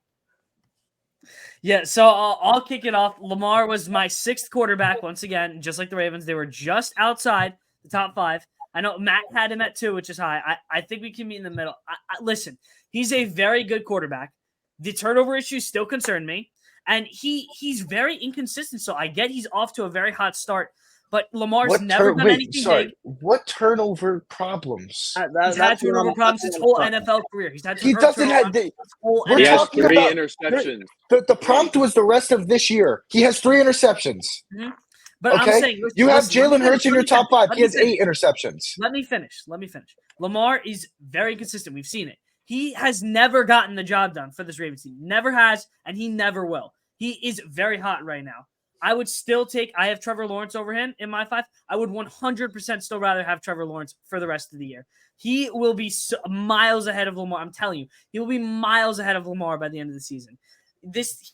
Yeah, so I'll kick it off. Lamar was my 6th quarterback once again, just like the Ravens. They were just outside the top 5. I know Matt had him at 2, which is high. I think we can meet in the middle. Listen, he's a very good quarterback. The turnover issues still concern me, and he's very inconsistent. So I get he's off to a very hot start, but Lamar's never done anything big. What turnover problems? He's had turnover problems his whole NFL career. He's had He doesn't have his whole we're He has talking three about- interceptions. The prompt was the rest of this year. He has 3 interceptions. But Okay, I'm saying you have listen, let Jalen me Hurts in your finish. top 5. Let He me has finish. 8 interceptions. Let me finish. Lamar is very consistent. We've seen it. He has never gotten the job done for this Ravens team. Never has, and he never will. He is very hot right now. I would still I have Trevor Lawrence over him in my 5. I would 100% still rather have Trevor Lawrence for the rest of the year. He will be miles ahead of Lamar. I'm telling you, he will be miles ahead of Lamar by the end of the season.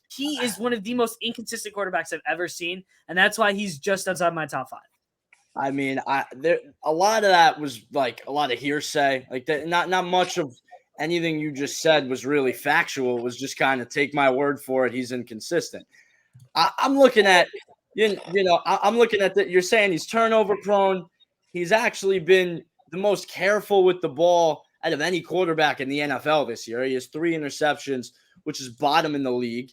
He is one of the most inconsistent quarterbacks I've ever seen, and that's why he's just outside my top 5. I mean, a lot of that was like a lot of hearsay. Like that, not much of anything you just said was really factual. It was just kind of take my word for it. He's inconsistent. I'm looking at, I'm looking at that. You're saying he's turnover prone. He's actually been the most careful with the ball out of any quarterback in the NFL this year. He has 3 interceptions, which is bottom in the league.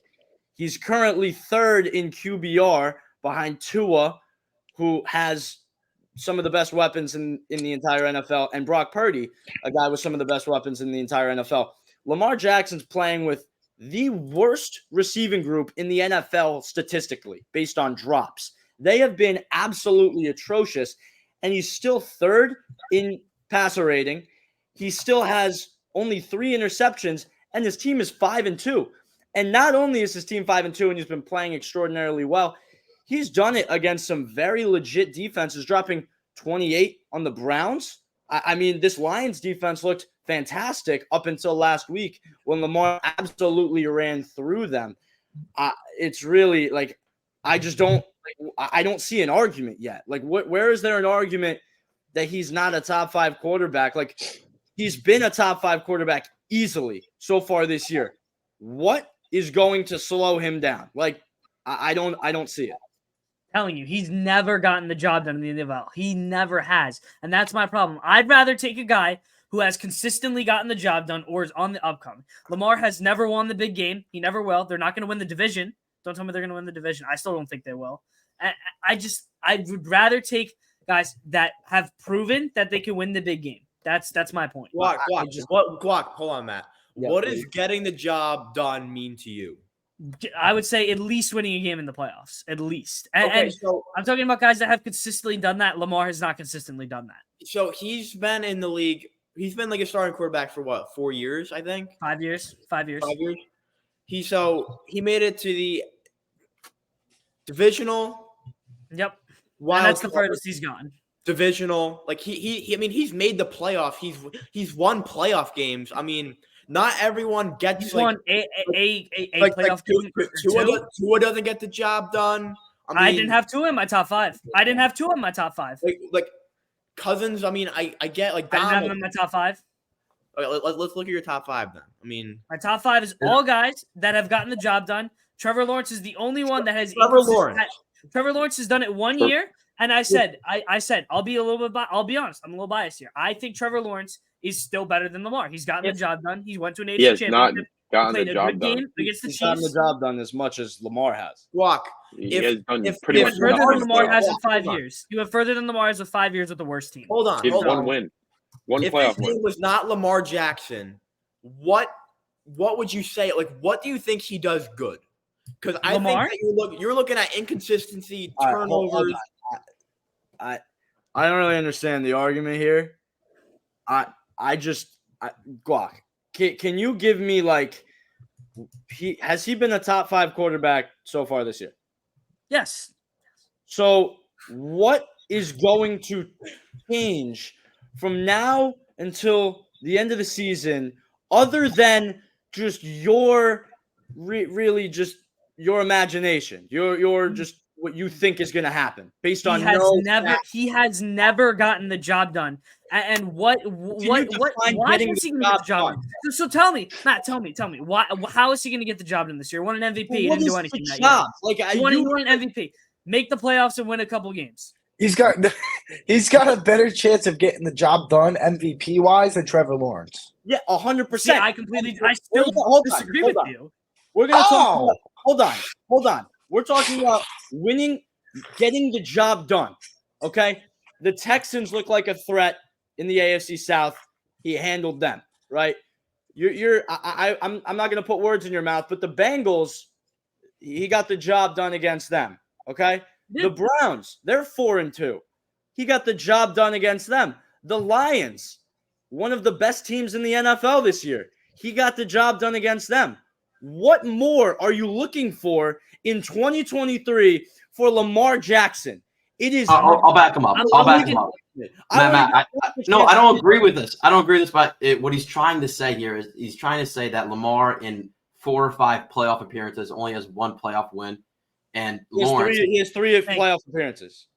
He's currently 3rd in QBR behind Tua, who has some of the best weapons in the entire NFL, and Brock Purdy, a guy with some of the best weapons in the entire NFL. Lamar Jackson's playing with the worst receiving group in the NFL statistically, based on drops. They have been absolutely atrocious, and he's still 3rd in passer rating. He still has only 3 interceptions, and his team is 5-2. And not only is his team 5-2 and he's been playing extraordinarily well, he's done it against some very legit defenses, dropping 28 on the Browns. I mean, this Lions defense looked fantastic up until last week when Lamar absolutely ran through them. It's really like I don't see an argument yet. Like, where is there an argument that he's not a top 5 quarterback? Like, he's been a top 5 quarterback easily so far this year. What is going to slow him down? Like, I don't see it. Telling you, he's never gotten the job done in the NFL. He never has. And that's my problem. I'd rather take a guy who has consistently gotten the job done or is on the upcoming. Lamar has never won the big game. He never will. They're not going to win the division. Don't tell me they're going to win the division. I still don't think they will. I would rather take guys that have proven that they can win the big game. That's my point. Guac, hold on, Matt. Yeah, What please. does getting the job done mean to you? I would say at least winning a game in the playoffs. At least. Okay, so I'm talking about guys that have consistently done that. Lamar has not consistently done that. he's been in the league. He's been like a starting quarterback for what, 4 years, I think? 5 years. 5 years. 5 years. He made it to the divisional. Yep. Wild And that's the card, furthest he's gone. divisional. Like I mean, he's made the playoff. He's won playoff games. I mean, not everyone gets He's like won a like playoff game. Tua doesn't get the job done. I didn't have two in my top 5. I didn't have two in my top 5. like Cousins. I mean, I get like I didn't have Donald. him in my top 5. Okay, let's look at your top 5 then. I mean, My top 5 is all guys that have gotten the job done. Trevor Lawrence is the only one that has. Trevor Lawrence has done it 1 year, and I said, I'll be honest. I'm a little biased here. I think Trevor Lawrence is still better than Lamar. He's gotten the job done. He went to an AFC He has not championship. gotten Played the a job good done. game against the He's gotten the Chiefs. job done as much as Lamar has. Guac. He If- has done if- pretty He if much. went further Lamar's than Lamar there- has in hold 5 on. years. He went further than Lamar has with 5 years with the worst team. Hold on. He has Hold one on. win, one If playoff his name win. was not Lamar Jackson, what would you say? Like, what do you think he does good? Because I Lamar? think that you're looking at inconsistency, All right, hold turnovers. on. I don't really understand the argument here. Guac, can you give me like has he been a top 5 quarterback so far this year? Yes. So what is going to change from now until the end of the season, other than just your really just your imagination, your just what you think is going to happen based on He has never gotten the job done. And why is he going to get the job done? So tell me, Matt, tell me, how is he going to get the job done this year? Won an MVP, he didn't do anything that year. Like he won an MVP, make the playoffs and win a couple games. He's got a better chance of getting the job done MVP wise than Trevor Lawrence. Yeah, 100%. Yeah, I still disagree with you. We're going to talk about, hold on. We're talking about winning, getting the job done. Okay? The Texans look like a threat in the AFC South. He handled them, right? I'm not going to put words in your mouth, but the Bengals, he got the job done against them. Okay? The Browns, they're 4-2. He got the job done against them. The Lions, one of the best teams in the NFL this year. He got the job done against them. What more are you looking for in 2023 for Lamar Jackson? It is. I'll back him up. I'll back him up. Matt, I don't agree with this. I don't agree with this. But what he's trying to say here is he's trying to say that Lamar in 4 or 5 playoff appearances only has 1 playoff win, and he has 3 playoff appearances.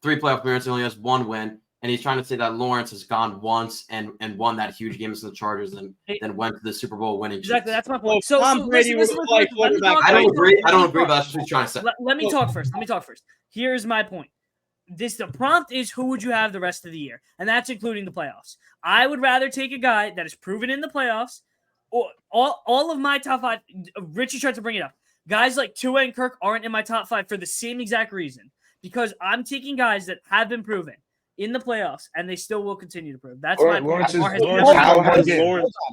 3 playoff appearances, only has 1 win. And he's trying to say that Lawrence has gone once and won that huge game against the Chargers and then went to the Super Bowl winning. Exactly, that's my point. So Tom Brady was like quarterback. I don't agree, but that's what he's trying to say. Let me talk first. Here's my point. The prompt is who would you have the rest of the year? And that's including the playoffs. I would rather take a guy that is proven in the playoffs. Or all of my top 5, Richie tried to bring it up. Guys like Tua and Kirk aren't in my top 5 for the same exact reason. Because I'm taking guys that have been proven in the playoffs, and they still will continue to prove. That's my point.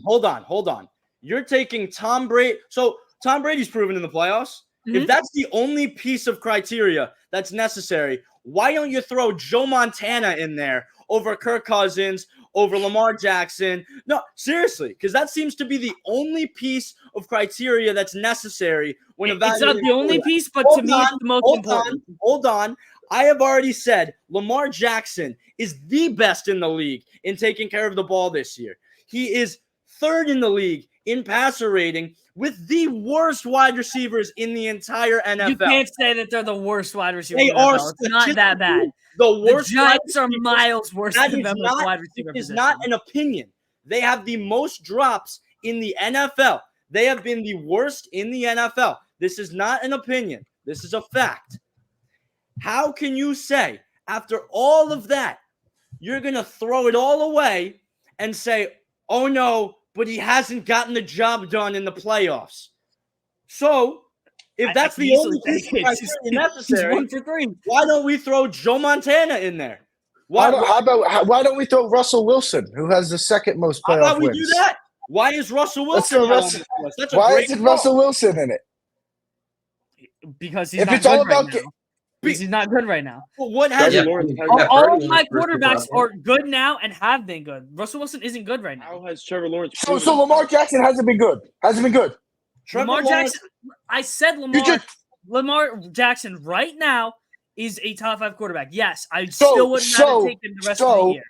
Hold on. You're taking Tom Brady. So Tom Brady's proven in the playoffs. Mm-hmm. If that's the only piece of criteria that's necessary, why don't you throw Joe Montana in there over Kirk Cousins, over Lamar Jackson? No, seriously, because that seems to be the only piece of criteria that's necessary when evaluating. It's not the only piece, but to me, it's the most important. Hold on. I have already said Lamar Jackson is the best in the league in taking care of the ball this year. He is 3rd in the league in passer rating with the worst wide receivers in the entire NFL. You can't say that they're the worst wide receivers. They are it's not that bad. The Giants are miles worse than them with wide receiver. It is not an opinion. They have the most drops in the NFL. They have been the worst in the NFL. This is not an opinion. This is a fact. How can you say, after all of that, you're going to throw it all away and say, oh, no, but he hasn't gotten the job done in the playoffs? So, if that's the only piece necessary, 1 for 3. Why don't we throw Joe Montana in there? Why don't we throw Russell Wilson, who has the 2nd most playoff wins? How about we do that? Why is Russell Wilson Why isn't Russell Wilson in it? Because he's not good right now. Because he's not good right now. Well, what has all of my quarterbacks are good now and have been good. Russell Wilson isn't good right now. How has Trevor Lawrence? So Lamar Jackson hasn't been good. Lamar Jackson. I said Lamar Jackson right now is a top 5 quarterback. Yes, I still wouldn't have to take him the rest of the year.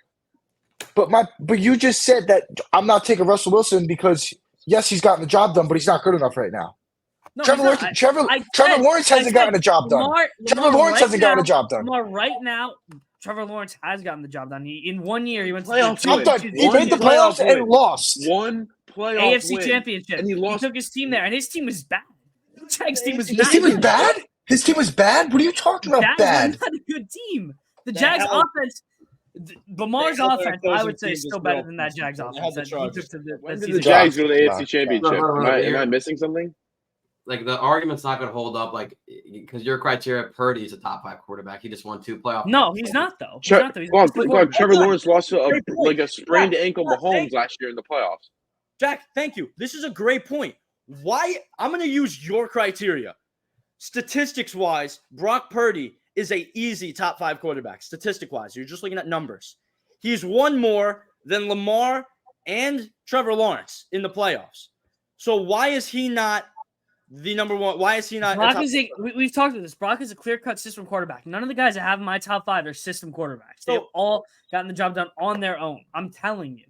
But you just said that I'm not taking Russell Wilson because yes, he's gotten the job done, but he's not good enough right now. No, Trevor Lawrence hasn't gotten the job done. Trevor Lawrence hasn't gotten the job done. Right now, Trevor Lawrence has gotten the job done. In 1 year, he went to the He made the playoffs and lost. 1 playoff AFC Championship. And he lost. He took his team there, and his team was bad. Jags' team was His team was bad? His team was bad? What are you talking about, bad? Not a good team. The Jags' offense, Lamar's offense, I would say, is still better than that Jags' offense. When did the Jags go to the AFC Championship? Am I missing something? Like, the argument's not going to hold up, like, because your criteria, Purdy's a top 5 quarterback. He just won 2 playoff. No, he's not, though. Trevor Lawrence lost to a sprained ankle Mahomes last year in the playoffs. Jack, thank you. This is a great point. Why? I'm going to use your criteria. Statistics-wise, Brock Purdy is a easy top 5 quarterback. Statistic-wise, you're just looking at numbers. He's won more than Lamar and Trevor Lawrence in the playoffs. So why is he not the number 1? Why is he not? We've talked about this. Brock is a clear-cut system quarterback. None of the guys that have in my top 5 are system quarterbacks. They've all gotten the job done on their own. I'm telling you.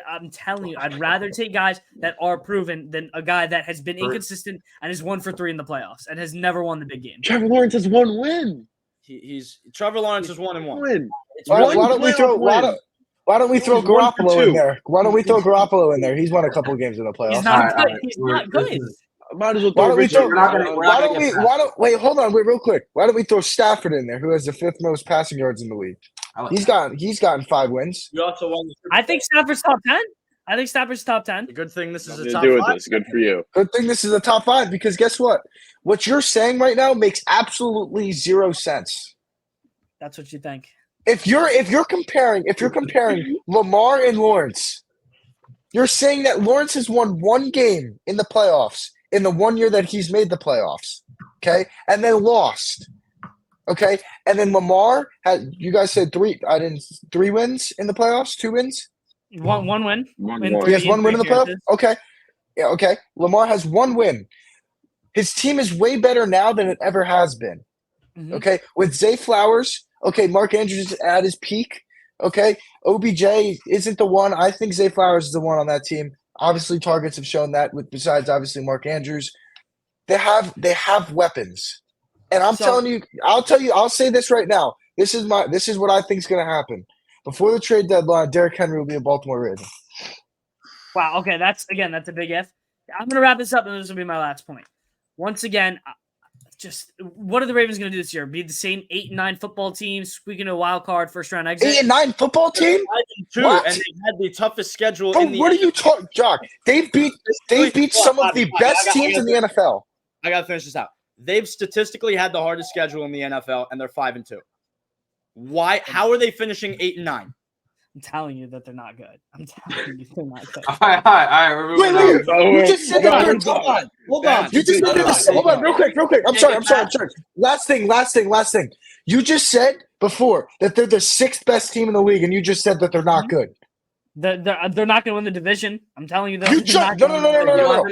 I'm telling you, I'd rather take guys that are proven than a guy that has been inconsistent and is 1-for-3 in the playoffs and has never won the big game. Trevor Lawrence has one win. He's Trevor Lawrence is 1-1. Win. Why don't we throw? playoff Why don't we throw He's 1 for Garoppolo in 2. there? Why don't we throw Garoppolo in there? He's won a couple games in the playoffs. He's not All good. right, He's we're- not good. this is- Might as well Why throw don't we Richard. throw? We're not gonna- we're not Why gonna don't we? get past Why don't wait? Hold on, wait, real quick. Why don't we throw Stafford in there, who has the 5th most passing yards in the league? I like He's that. gotten 5 wins. You also won the Super I think Stafford's top 10. I think Stafford's top 10. Bowl. Good thing this is Nothing a to top do with 5. this. Good for you. Good thing this is a top 5 because guess what? What you're saying right now makes absolutely 0 sense. That's what you think. If you're comparing Lamar and Lawrence, you're saying that Lawrence has won 1 game in the playoffs in the 1 year that he's made the playoffs, okay, and then lost, okay, and then Lamar had. You guys said 3 wins in the playoffs, 2 wins. One win. One In one. He has 1 win in the playoffs. appearances. Okay, yeah, okay. Lamar has 1 win. His team is way better now than it ever has been. Mhm. Okay, with Zay Flowers. Okay, Mark Andrews is at his peak. Okay, OBJ isn't the one. I think Zay Flowers is the one on that team. Obviously, targets have shown that. With besides obviously Mark Andrews, they have weapons, and I'm So- telling you, I'll say this right now. This is what I think is going to happen before the trade deadline. Derrick Henry will be a Baltimore Raven. Wow. Okay, that's a big if. I'm gonna wrap this up, and this will be my last point. Once again, just what are the Ravens gonna do this year? Be the same 8-9 football team, squeaking a wild card, first round exit. 8-9 football team. 5-2, What? and they had the toughest schedule Bro, in the what are you talking, Jock? They beat some of the best teams in the NFL. I gotta finish this out. They've statistically had the hardest schedule in the NFL, and they're 5-2. Why? How are they finishing 8-9? I'm telling you that they're not good. I'm telling you they're not good. All right. We're moving Wait, on. you just said that they're Hold on. Hold on. You just said this. Hold on, real quick. I'm sorry. Last thing. You just said before that they're the 6th best team in the league, and you just said that they're not good. They're not going to win the division. I'm telling you that. You just no.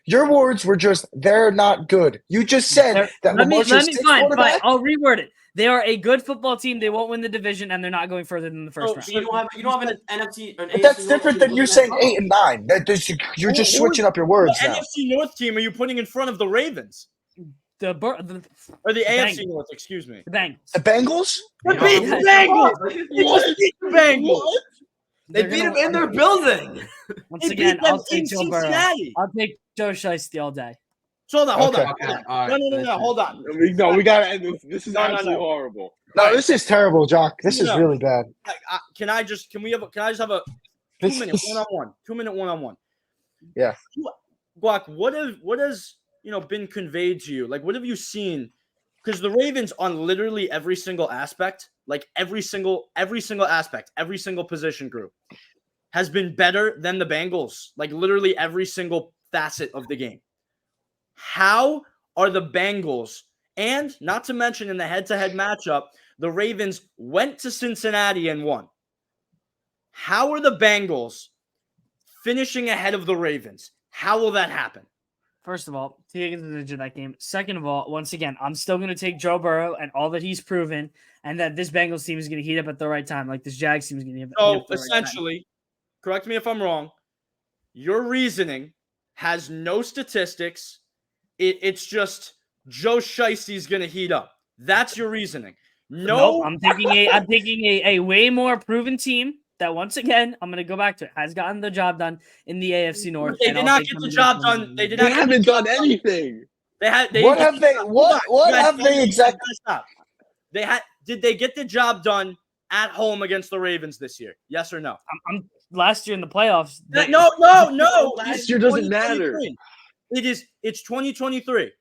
Your words were just they're not good. You just said that Lamar's your 6th Fine. quarterback. I'll reword it. They are a good football team. They won't win the division, and they're not going further than the first round. So you don't have an NFC. An But that's AFC different North than you team saying looking at 8 and 9. You're just switching up your words What now. NFC North team are you putting in front of the Ravens? The Or the Bengals. AFC North, excuse me. Bengals. The Bengals? They You beat know, the Bengals. They just beat the Bengals. They They're beat gonna- him in their building. Once They again, beat them I'll take in Joe Burrow. Cincinnati. I'll take Joe Shiesty all day. So hold on. Okay. All right. No. Hold on. We got to end this. This is No, no, absolutely no. horrible. No, this is terrible, Jock. This is No. really bad. Can I just have a This 2-minute is- one-on-one? 2-minute one-on-one. Yeah. Guac, what has been conveyed to you? Like, what have you seen? Because the Ravens on literally every single aspect, like every single aspect, every single position group, has been better than the Bengals. Like literally every single facet of the game. How are the Bengals, and not to mention in the head-to-head matchup, the Ravens went to Cincinnati and won. How are the Bengals finishing ahead of the Ravens? How will that happen? First of all, taking advantage of that game. Second of all, once again, I'm still going to take Joe Burrow and all that he's proven, and that this Bengals team is going to heat up at the right time, like this Jags team is going to heat up. So at the right time. essentially, correct me if I'm wrong, your reasoning has no statistics. It's just Joe Shiesty's going to heat up. That's your reasoning. No, Nope, I'm taking a way more proven team that once again, I'm going to go back to it, has gotten the job done in the AFC North. They and did I'll not take get them the to job the- done. They did They not. haven't done anything. What have they exactly? Stop. Did they get the job done at home against the Ravens this year? Yes or no? I'm last year in the playoffs. No. Last year doesn't matter. It's 2023.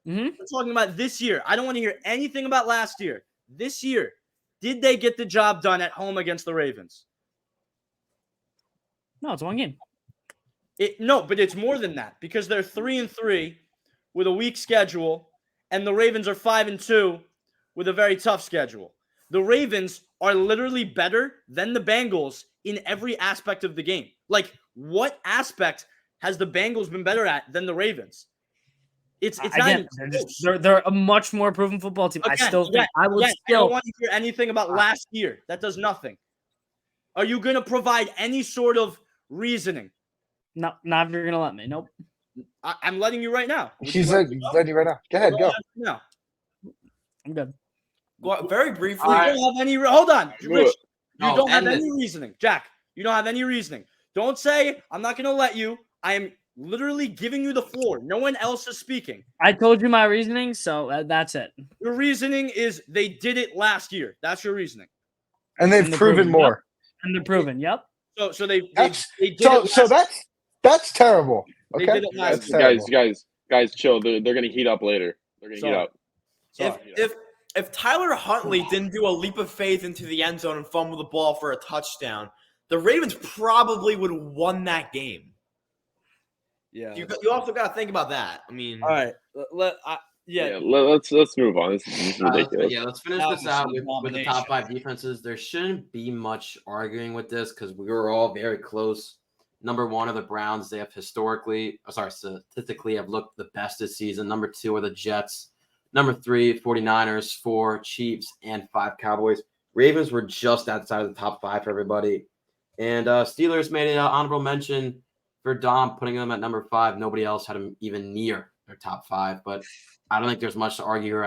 Mhm. We're talking about this year. I don't want to hear anything about last year. This year, did they get the job done at home against the Ravens? No, it's one game. No, but it's more than that because they're 3-3 with a weak schedule, and the Ravens are 5-2 with a very tough schedule. The Ravens are literally better than the Bengals in every aspect of the game. Like, what aspect has the Bengals been better at than the Ravens? It's not Again, even they're a much more proven football team. I still think I would I still don't want to hear anything about last year. That does nothing. Are you going to provide any sort of reasoning? No, not if you're gonna let me. Nope. I'm letting you right now. Would He's you like to go? ready right now. Go ahead, go. No. I'm good. Very briefly. You don't have any. Hold on, Rich. You No, don't have end any it. reasoning, Jack. You don't have any reasoning. Don't say I'm not going to let you. I am literally giving you the floor. No one else is speaking. I told you my reasoning, so that's it. Your reasoning is they did it last year. That's your reasoning. And they've And they're proven proven, more. And they're proven. Yep. So they That's- did So it. so last- that's terrible. They Okay, did it last That's year. terrible. Guys, chill. They're gonna heat up later. They're gonna heat Sorry. up. If Tyler Huntley didn't do a leap of faith into the end zone and fumble the ball for a touchdown, the Ravens probably would have won that game. Yeah. You also got to think about that. I mean, All right. Let's move on. This is ridiculous. Let's finish That this was out an with the top 5 defenses. There shouldn't be much arguing with this because we were all very close. Number 1 are the Browns. They have statistically have looked the best this season. Number 2 are the Jets. Number 3, 49ers. 4, Chiefs. And 5, Cowboys. Ravens were just outside of the top 5 for everybody. And Steelers made an honorable mention for Dom, putting them at number 5. Nobody else had them even near their top 5. But I don't think there's much to argue here.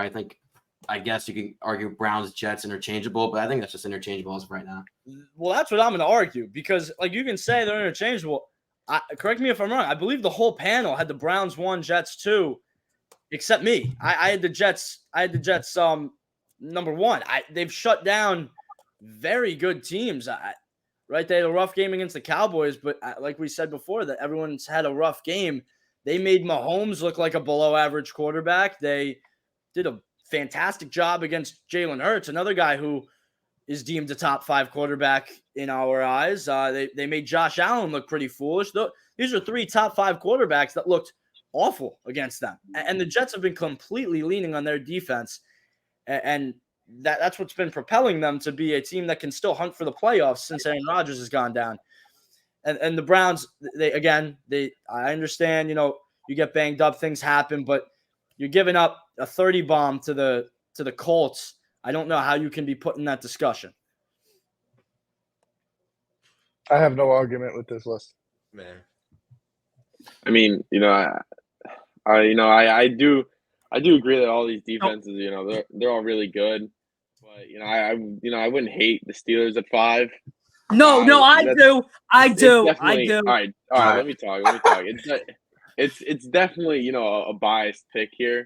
I guess you can argue Browns, Jets interchangeable, but I think that's just interchangeable as of right now. Well, that's what I'm going to argue because, like, you can say they're interchangeable. Correct me if I'm wrong. I believe the whole panel had the Browns 1, Jets 2, except me. I had the Jets. Number 1. They've shut down very good teams. Right, they had a rough game against the Cowboys, but like we said before, that everyone's had a rough game. They made Mahomes look like a below-average quarterback. They did a fantastic job against Jalen Hurts, another guy who is deemed a top 5 quarterback in our eyes. They made Josh Allen look pretty foolish. These are 3 top 5 quarterbacks that looked awful against them. And the Jets have been completely leaning on their defense. And that's what's been propelling them to be a team that can still hunt for the playoffs since Aaron Rodgers has gone down. And the Browns, I understand, you get banged up, things happen, but you're giving up a 30 bomb to the Colts. I don't know how you can be put in that discussion. I have no argument with this list. man. I mean, I do agree that all these defenses, they're all really good. But I wouldn't hate the Steelers at 5. No, I do. I do. All right. Let me talk. It's definitely a biased pick here.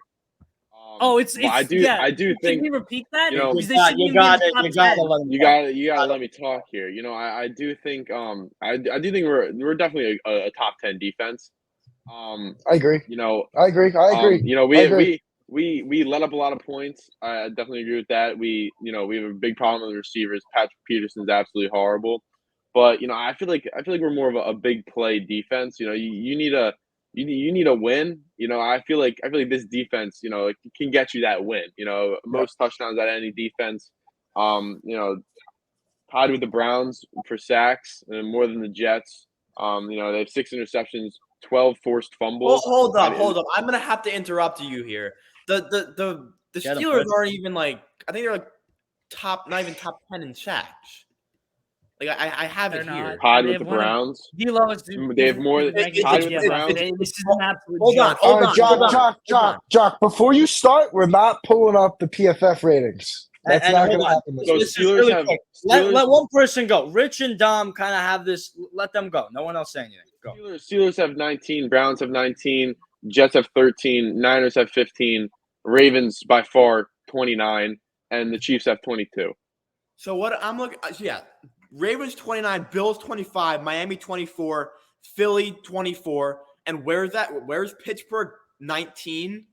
It's I do Can think we repeat that? you know, Because they shouldn't even be in the top 10. you gotta let me talk here. I do think I do think we're definitely a top 10 defense. I agree. I agree. We let up a lot of points. I definitely agree with that. We have a big problem with the receivers. Patrick Peterson's absolutely horrible. But I feel like we're more of a big play defense. You need a win. I feel like this defense, can get you that win. Most touchdowns out of any defense. Tied with the Browns for sacks and more than the Jets. They have 6 interceptions, 12 forced fumbles. Well, hold up. I'm gonna have to interrupt you here. The Steelers aren't even I think they're not even top 10 in sacks. I have it here. Tied with the Browns. They have more tied with the Browns. This is an absolute Hold on. Jock, before you start, we're not pulling up the PFF ratings. That's not going to happen this So week. Steelers have Let one person go. Rich and Dom kind of have this. Let them go. No one else saying anything. Go. Steelers have 19. Browns have 19. Jets have 13. Niners have 15. Ravens by far 29, and the Chiefs have 22. So what I'm looking, Ravens 29, Bills 25, Miami 24, Philly 24, and where's Pittsburgh 19?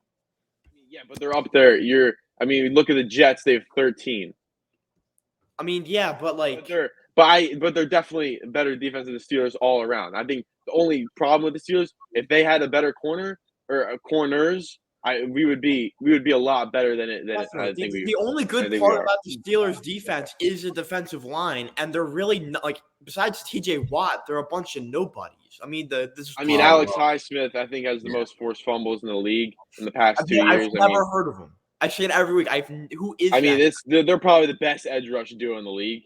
Yeah, but they're up there. Look at the Jets; they have 13. I mean, yeah, but but they're definitely better defense than the Steelers all around. I think the only problem with the Steelers, if they had a better corner or corners, we would be a lot better than it. I think the only good part about the Steelers' defense is the defensive line, and they're really not, besides T.J. Watt, they're a bunch of nobodies. I mean, Alex Highsmith, I think, has the most forced fumbles in the league in the past 2 years. I've never heard of him. I say it every week. Who is? They're probably the best edge rush duo in the league.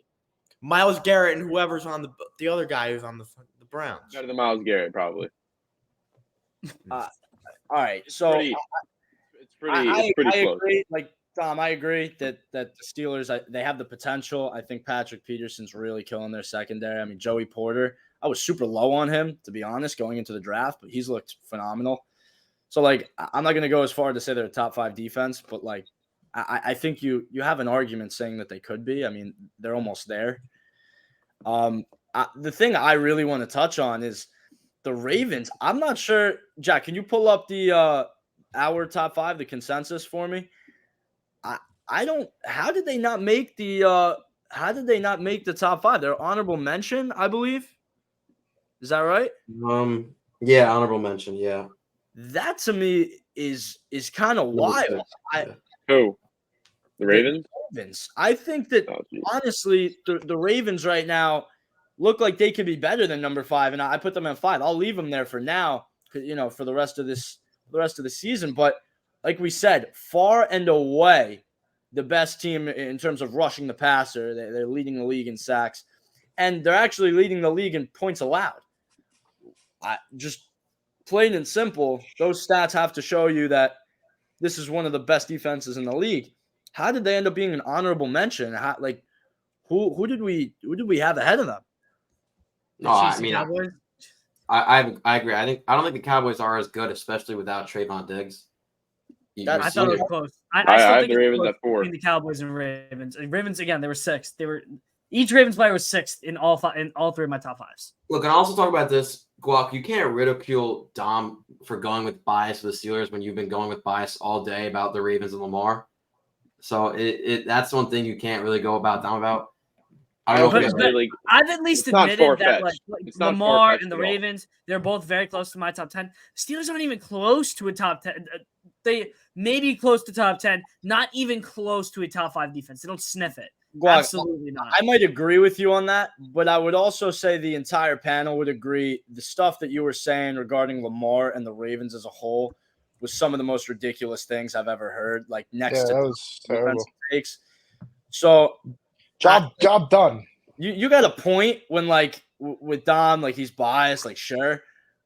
Myles Garrett and whoever's on the other guy who's on the Browns. Better than Myles Garrett, probably. All right, so It's pretty I close. agree. Like Tom, I agree that the Steelers they have the potential. I think Patrick Peterson's really killing their secondary. I mean, Joey Porter, I was super low on him, to be honest, going into the draft, but he's looked phenomenal. So, like, I'm not going to go as far to say they're a top 5 defense, but, like, I think you have an argument saying that they could be. I mean, they're almost there. The thing I really want to touch on is the Ravens. I'm not sure. Jack, can you pull up the our top 5, the consensus for me? I don't. How did they not make the top 5? They're honorable mention, I believe. Is that right? Yeah, honorable mention. Yeah, That to me is kind of wild. Who? The Ravens? Ravens. I think that Oh, geez. honestly, the Ravens right now look like they could be better than number 5, and I put them at 5. I'll leave them there for now, for the rest of the season. But like we said, far and away the best team in terms of rushing the passer. They're leading the league in sacks, and they're actually leading the league in points allowed. Just plain and simple, those stats have to show you that this is one of the best defenses in the league. How did they end up being an honorable mention? Who did we have ahead of them? The No, Chiefs I and mean, Cowboys. I agree. I don't think the Cowboys are as good, especially without Trayvon Diggs. I thought it was close. I I still have think the it's Ravens close at 4. between the Cowboys and Ravens. Ravens again, they were 6th. Each Ravens player was 6th in all 3 of my top 5s. Look, and also talk about this, Guac. You can't ridicule Dom for going with bias for the Steelers when you've been going with bias all day about the Ravens and Lamar. So that's one thing you can't really go about Dom about. I don't know. But- If but- Like, I've at least It's not admitted that far-fetched. It's not Lamar far-fetched and the at all. Ravens, they're both very close to my top 10. Steelers aren't even close to a top 10. They may be close to top 10, not even close to a top 5 defense. They don't sniff it. Guac, Absolutely not. I might agree with you on that, but I would also say the entire panel would agree. The stuff that you were saying regarding Lamar and the Ravens as a whole was some of the most ridiculous things I've ever heard. Like next Yeah, to that was terrible. defensive takes. So Job done. you got a point when with Dom, like he's biased, like sure,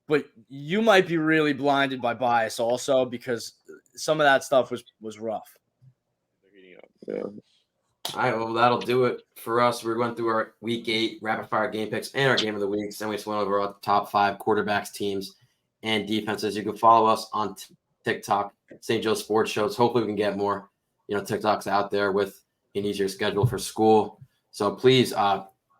but you might be really blinded by bias also because some of that stuff was rough. yeah. All right, well, that'll do it for us. We're going through our Week 8 rapid-fire game picks and our game of the week. Then we just went over our top 5 quarterbacks, teams, and defenses. You can follow us on TikTok, St. Joe Sports Shows. Hopefully, we can get more, TikToks out there with an easier schedule for school. So please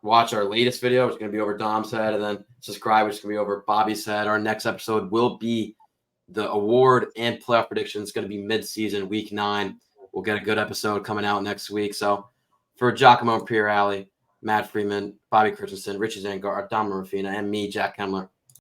watch our latest video, which is going to be over Dom's head, and then subscribe, which is going to be over Bobby's head. Our next episode will be the award and playoff predictions. It's going to be mid-season, Week 9. We'll get a good episode coming out next week. So for Giacomo Pierali, Matt Freeman, Bobby Christensen, Richie Zangar, Dom Rafina, and me, Jack Kemler,